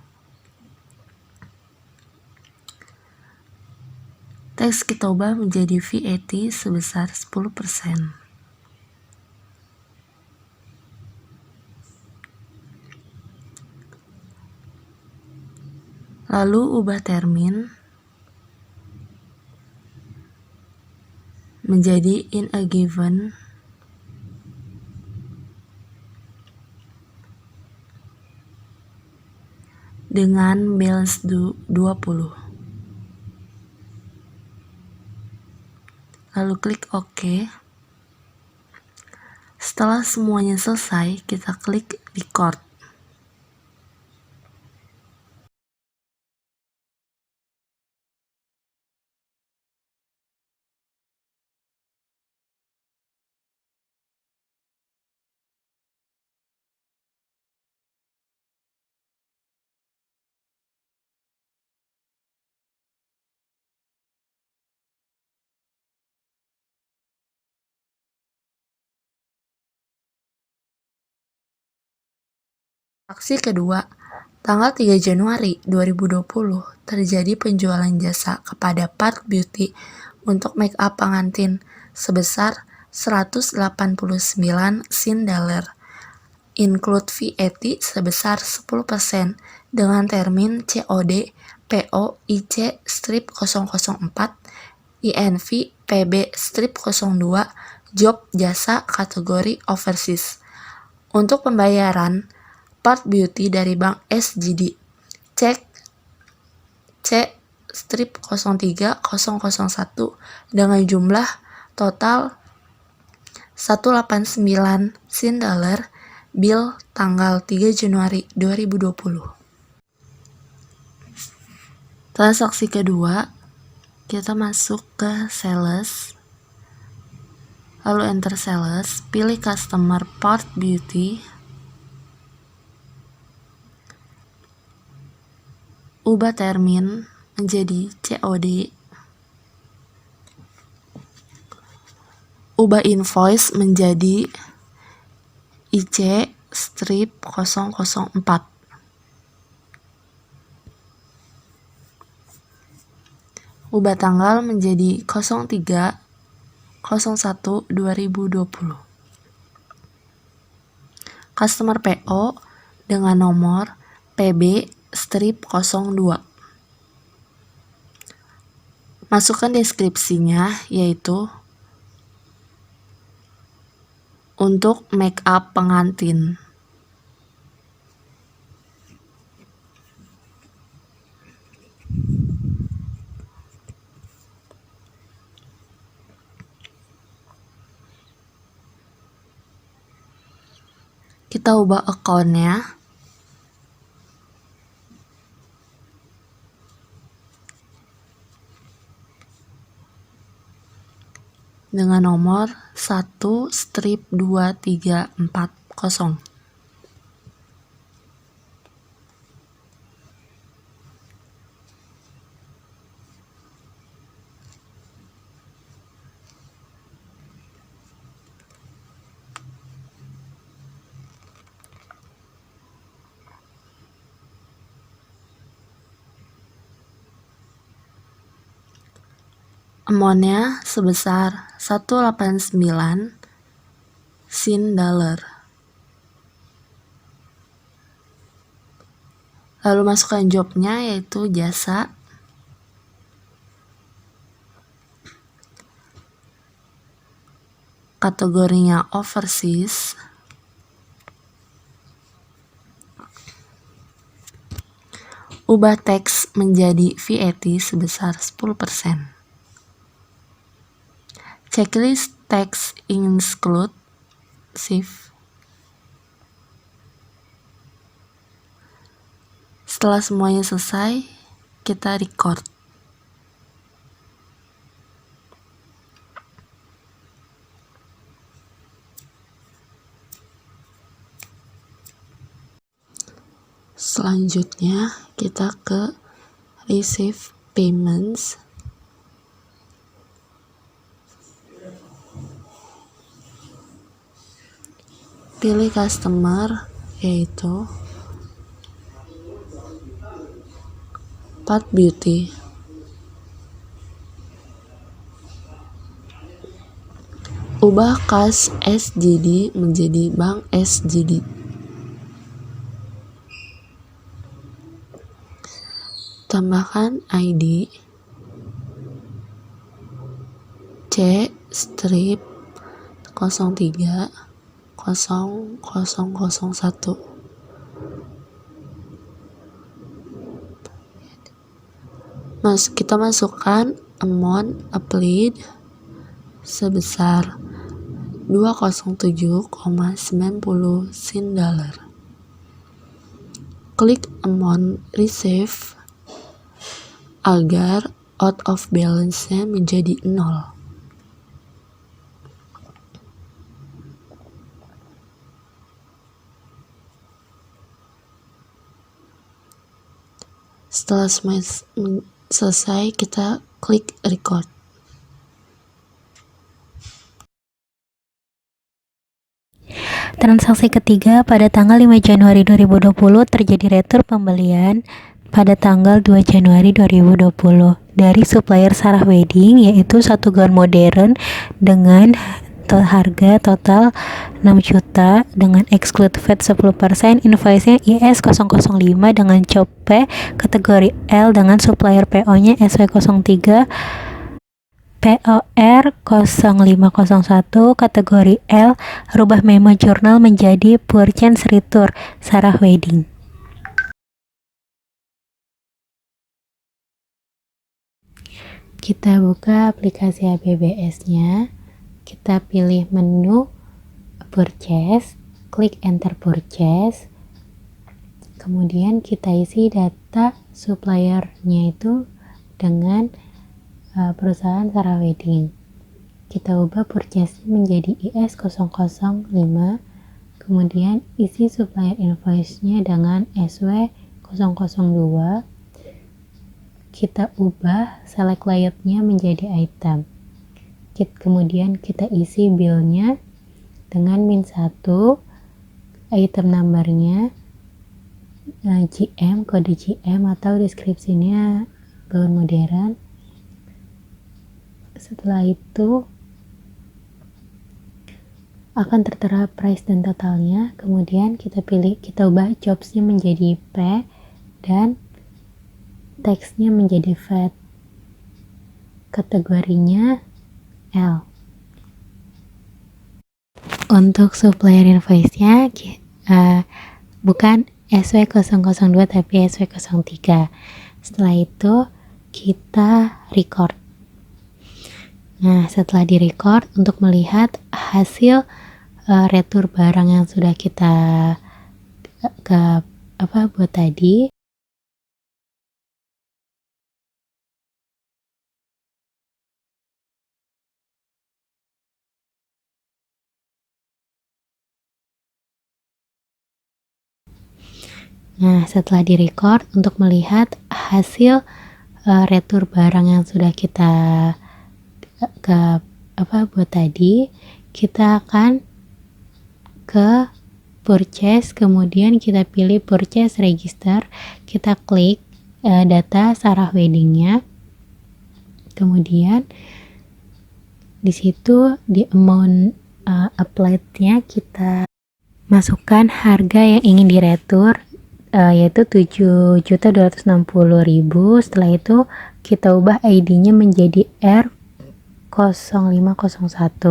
Teks kita ubah menjadi VAT sebesar 10%. Lalu ubah termin menjadi in a given dengan balance 20. Lalu klik OK. Setelah semuanya selesai, kita klik record. Aksi kedua, tanggal 3 Januari 2020 terjadi penjualan jasa kepada Park Beauty untuk make up pengantin sebesar 189 $, include VAT sebesar 10% dengan termin COD PO IC-004 INV PB-02 job jasa kategori overseas. Untuk pembayaran Park Beauty dari Bank SGD, cek C-03-001 dengan jumlah total 189 $, bill tanggal 3 Januari 2020. Transaksi kedua, kita masuk ke sales, lalu enter sales, pilih customer Park Beauty, ubah termin menjadi COD, ubah invoice menjadi IC-004, ubah tanggal menjadi 03/01/2020. Customer PO dengan nomor PB-02. Masukkan deskripsinya, yaitu untuk make up pengantin. Kita ubah akunnya dengan nomor 1-2340. Amount-nya sebesar 189 $. Lalu masukkan jobnya, yaitu jasa, kategorinya overseas, Ubah teks menjadi VAT sebesar 10%. Checklist tax inclusive. Setelah semuanya selesai, kita record. Selanjutnya kita ke receive payments. Pilih customer, yaitu Pat Beauty. Ubah kas SGD menjadi bank SGD. Tambahkan ID C strip 03 0001. Kita masukkan amount applied sebesar 207,90 sin dollar. Klik amount receive agar out of balance-nya menjadi 0. Setelah selesai, kita klik record. Transaksi ketiga pada tanggal 5 Januari 2020 terjadi retur pembelian pada tanggal 2 Januari 2020 dari supplier Sarah Wedding, yaitu satu gaun modern dengan harga total 6 juta dengan exclude VAT 10%. Invoice-nya IS005 dengan cope kategori L dengan supplier PO-nya SW03 POR 0501 kategori L. Rubah memo jurnal menjadi purchase retur Sarah Wedding. Kita buka aplikasi ABBS-nya. Kita pilih menu purchase, klik enter purchase, kemudian kita isi data suppliernya itu dengan perusahaan Sarah Wedding. Kita ubah purchase menjadi IS005, kemudian isi supplier invoice-nya dengan SW002. Kita ubah select layout-nya menjadi item. Kemudian kita isi bill-nya dengan -1, item number-nya GM, kode GM atau deskripsinya gaun modern. Setelah itu akan tertera price dan totalnya. Kemudian kita ubah jobs-nya menjadi P dan teksnya menjadi VAT. Kategorinya L. Untuk supplier invoice-nya bukan SW002 tapi SW03. Setelah itu kita record. Nah, setelah di-record, untuk melihat hasil retur barang yang sudah kita buat tadi, nah, setelah di-record, untuk melihat hasil retur barang yang sudah kita buat tadi, kita akan ke purchase, kemudian kita pilih purchase register, kita klik data Sarah Wedding-nya, kemudian di situ di amount applied-nya kita masukkan harga yang ingin diretur, yaitu 7.260.000. Setelah itu kita ubah ID-nya menjadi R0501.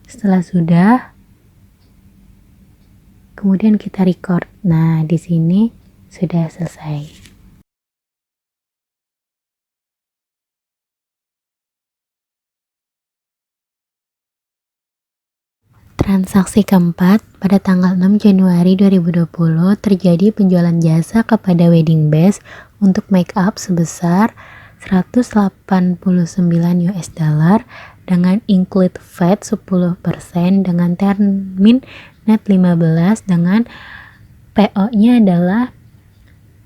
Setelah sudah, kemudian kita record. Nah, di sini sudah selesai. Transaksi keempat, pada tanggal 6 Januari 2020 terjadi penjualan jasa kepada Wedding Best untuk make up sebesar 189 US dollar dengan include VAT 10% dengan termin net 15 dengan PO-nya adalah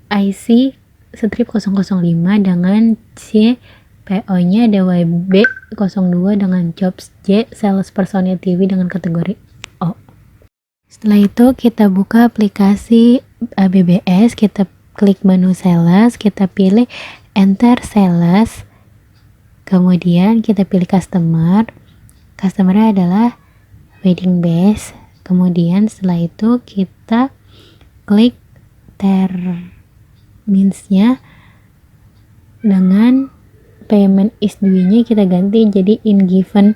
IC strip 005 dengan C PO-nya DWB 02 dengan jobs J sales personil TV dengan kategori O. Setelah itu kita buka aplikasi ABBS, kita klik menu sales, kita pilih enter sales, kemudian kita pilih customer. Customer adalah Wedding Best. Kemudian setelah itu kita klik terminsnya dengan payment is due-nya kita ganti jadi in given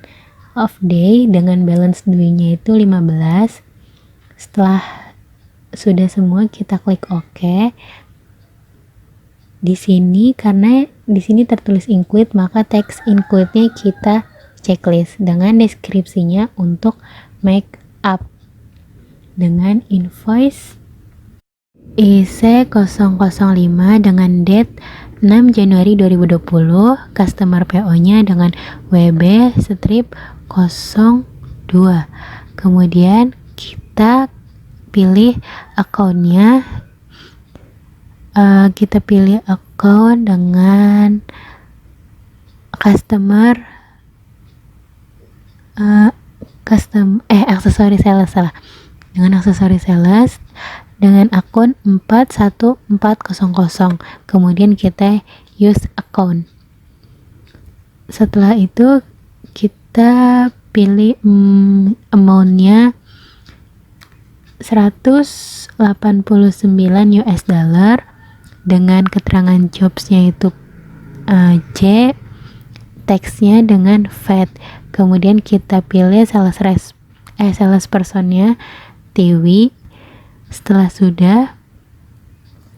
of day dengan balance due-nya itu 15. Setelah sudah semua kita klik OK. Di sini karena di sini tertulis include, maka teks include-nya kita checklist dengan deskripsinya untuk make up dengan invoice IC005 dengan date 6 Januari 2020, customer PO-nya dengan WB strip 02. Kemudian kita pilih akunnya, kita pilih akun dengan customer aksesori sales dengan aksesori sales dengan akun 41400, kemudian kita use account. Setelah itu kita pilih amount-nya 189 US dollar dengan keterangan jobs-nya itu J, teksnya dengan VAT. Kemudian kita pilih sales personnya TV. Setelah sudah,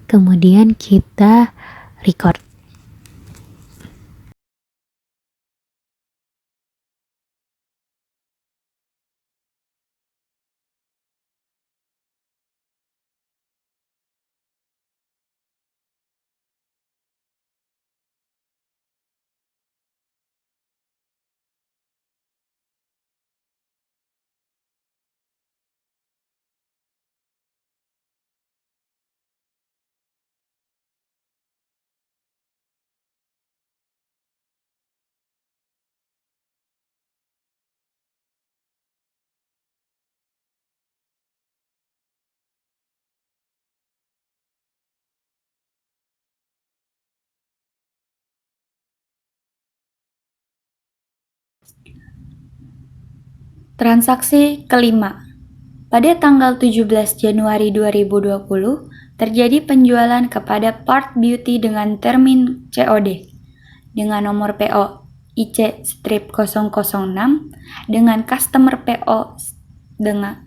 kemudian kita record. Transaksi kelima. Pada tanggal 17 Januari 2020, terjadi penjualan kepada Part Beauty dengan termin COD dengan nomor PO IC-006 dengan customer PO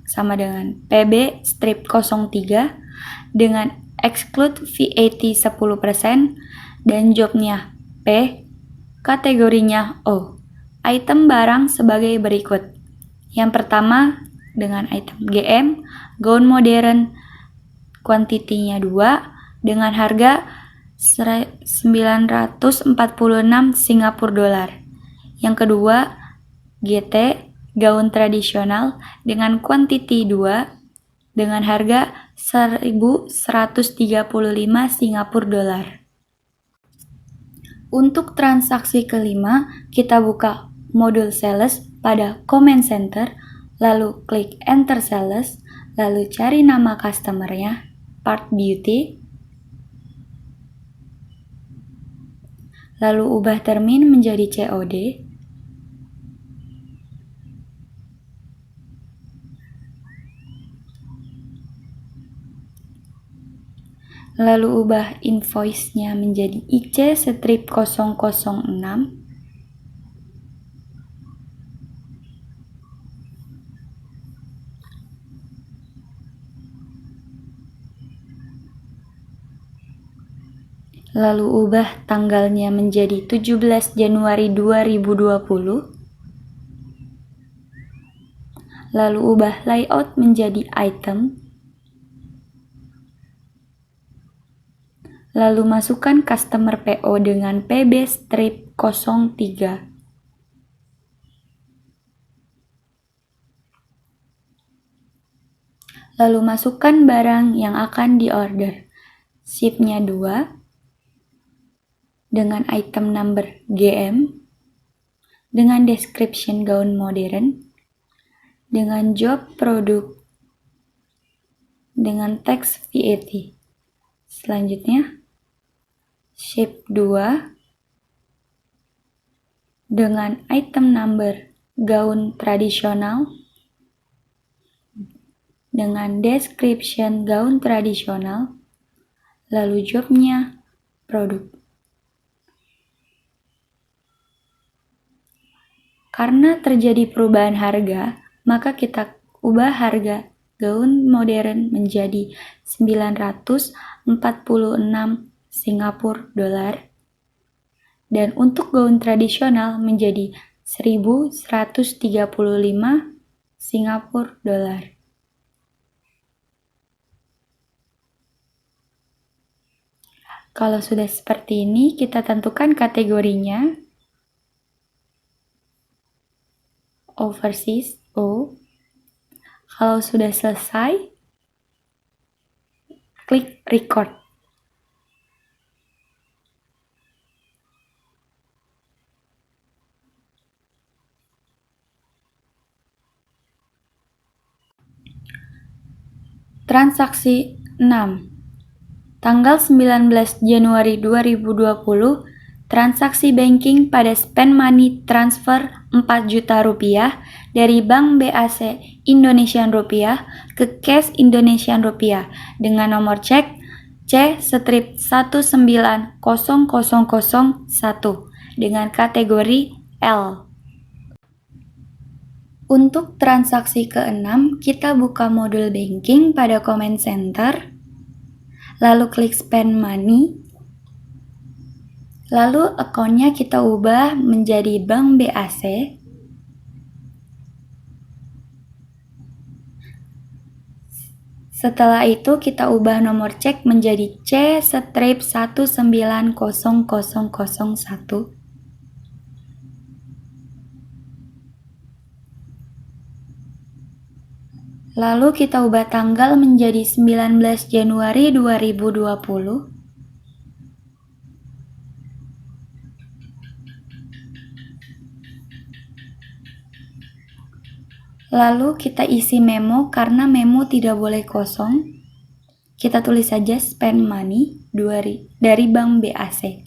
sama dengan PB-03 dengan exclude VAT 10% dan jobnya P, kategorinya O. Item barang sebagai berikut. Yang pertama dengan item GM, gaun modern, kuantitinya 2 dengan harga 946 Singapura dolar. Yang kedua, GT, gaun tradisional dengan kuantiti 2 dengan harga 1135 Singapura dolar. Untuk transaksi kelima, kita buka modul sales pada comment center, lalu klik enter sales, lalu cari nama customer-nya, Part Beauty, lalu ubah termin menjadi COD, lalu ubah invoice-nya menjadi IC-006, lalu ubah tanggalnya menjadi 17 Januari 2020, lalu ubah layout menjadi item, lalu masukkan customer PO dengan PB strip 03. Lalu masukkan barang yang akan diorder. Shipnya 2 dengan item number GM, dengan description gaun modern, dengan job produk, dengan teks VAT. Selanjutnya, ship 2 dengan item number gaun tradisional, dengan description gaun tradisional, lalu jobnya produk. Karena terjadi perubahan harga, maka kita ubah harga gaun modern menjadi 946 Singapura dolar dan untuk gaun tradisional menjadi 1135 Singapura dolar. Kalau sudah seperti ini, kita tentukan kategorinya. Overseas O. Kalau sudah selesai, klik record. Transaksi 6. Tanggal 19 Januari 2020, transaksi banking pada spend money transfer 4 juta rupiah dari Bank BAC Indonesian Rupiah ke Cash Indonesian Rupiah dengan nomor cek C-190001 dengan kategori L. Untuk transaksi ke-6, kita buka modul banking pada comment center, lalu klik spend money, lalu akunnya kita ubah menjadi Bank BAC, setelah itu kita ubah nomor cek menjadi C-190001, lalu kita ubah tanggal menjadi 19 Januari 2020. Lalu kita isi memo karena memo tidak boleh kosong. Kita tulis saja spend money dari Bank BAC.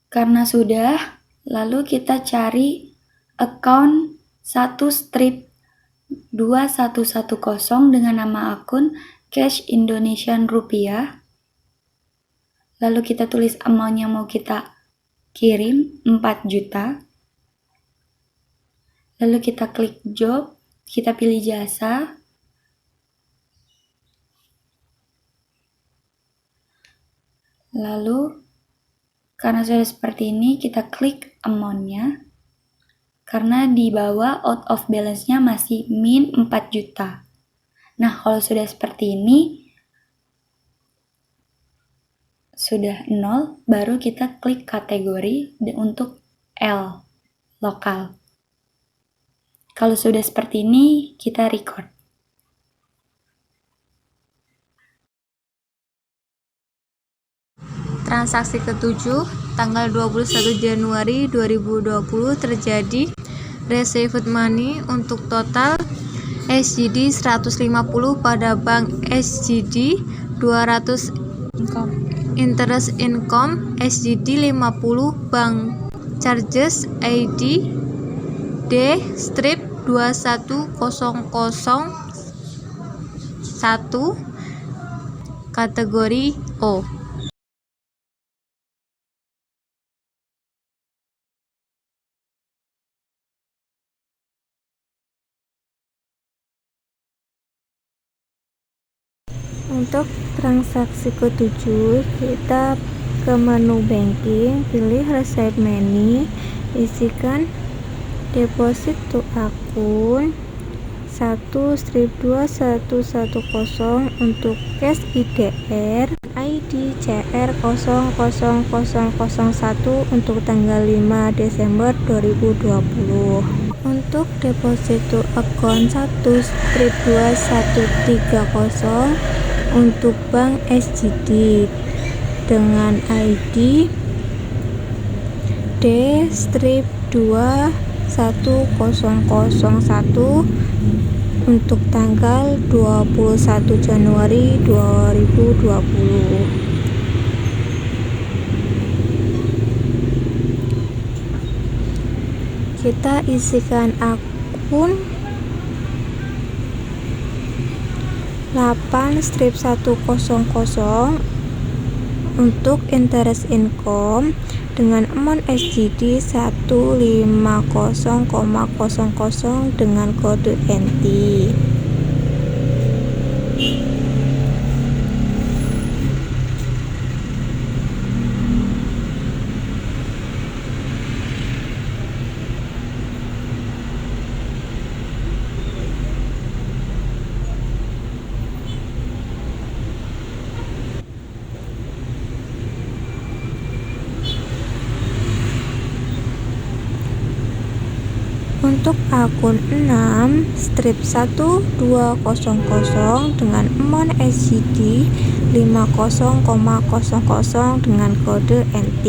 Karena sudah, lalu kita cari account 1 strip 2110 dengan nama akun Cash Indonesian Rupiah. Lalu kita tulis amount yang mau kita kirim 4 juta. Lalu kita klik job, kita pilih jasa. Lalu karena sudah seperti ini, kita klik amount-nya. Karena di bawah out of balance-nya masih min 4 juta. Nah, kalau sudah seperti ini, sudah 0, baru kita klik kategori untuk L, lokal. Kalau sudah seperti ini, kita record. Transaksi ke-7, tanggal 21 Januari 2020 terjadi received money untuk total SGD 150 pada bank SGD 200 interest income SGD 50 bank charges ID D strip 21001 kategori O. Untuk transaksi ke-7, kita ke menu banking, pilih receive money, isikan deposit to akun 1-2-110 untuk cash IDR ID CR0001 untuk tanggal 5 Desember 2020. Untuk deposit to account 1-2-130 untuk bank SGD dengan ID D-21001 untuk tanggal 21 Januari 2020. Kita isikan akun 8-100 untuk interest income dengan amount SGD 150,00 dengan kode NT. Untuk akun 6-1200 dengan amount SGD 50,00 dengan kode NT.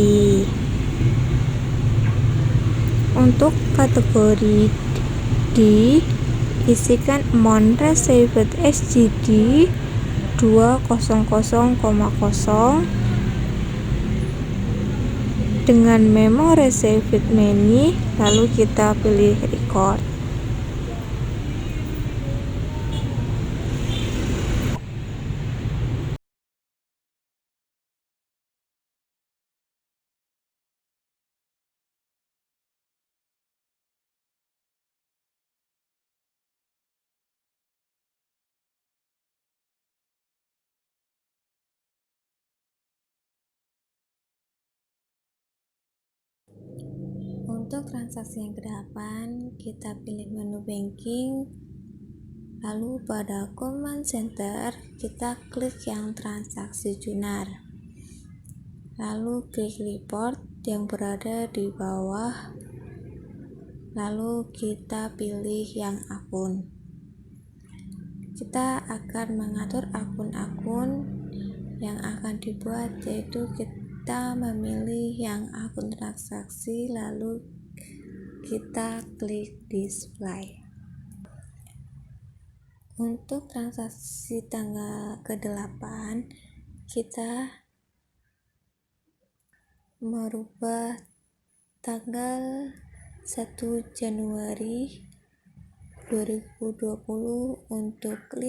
Untuk kategori D, isikan amount received SGD 200,0 dengan memo received money, lalu kita pilih record. Untuk transaksi yang ke-8, kita pilih menu banking, lalu pada command center kita klik yang transaksi Junar, lalu klik report yang berada di bawah, lalu kita pilih yang akun. Kita akan mengatur akun-akun yang akan dibuat, yaitu kita memilih yang akun transaksi, lalu kita klik display. Untuk transaksi tanggal ke-8, kita merubah tanggal 1 Januari 2020 untuk 5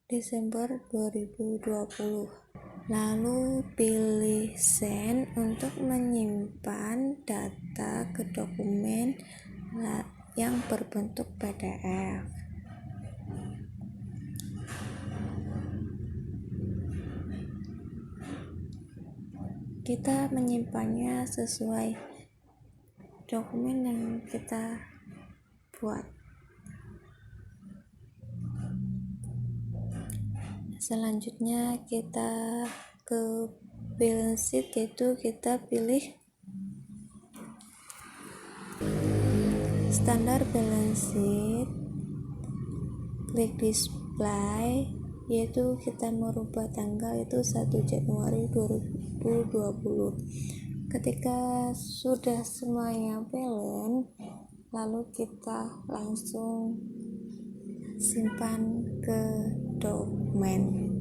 Desember 2020. Lalu pilih send untuk menyimpan data ke dokumen yang berbentuk PDF. Kita menyimpannya sesuai dokumen yang kita buat. Selanjutnya kita ke balance sheet, yaitu kita pilih standar balance sheet, klik display, yaitu kita merubah tanggal itu 1 Januari 2020. Ketika sudah semuanya balance, lalu kita langsung simpan ke dokumen.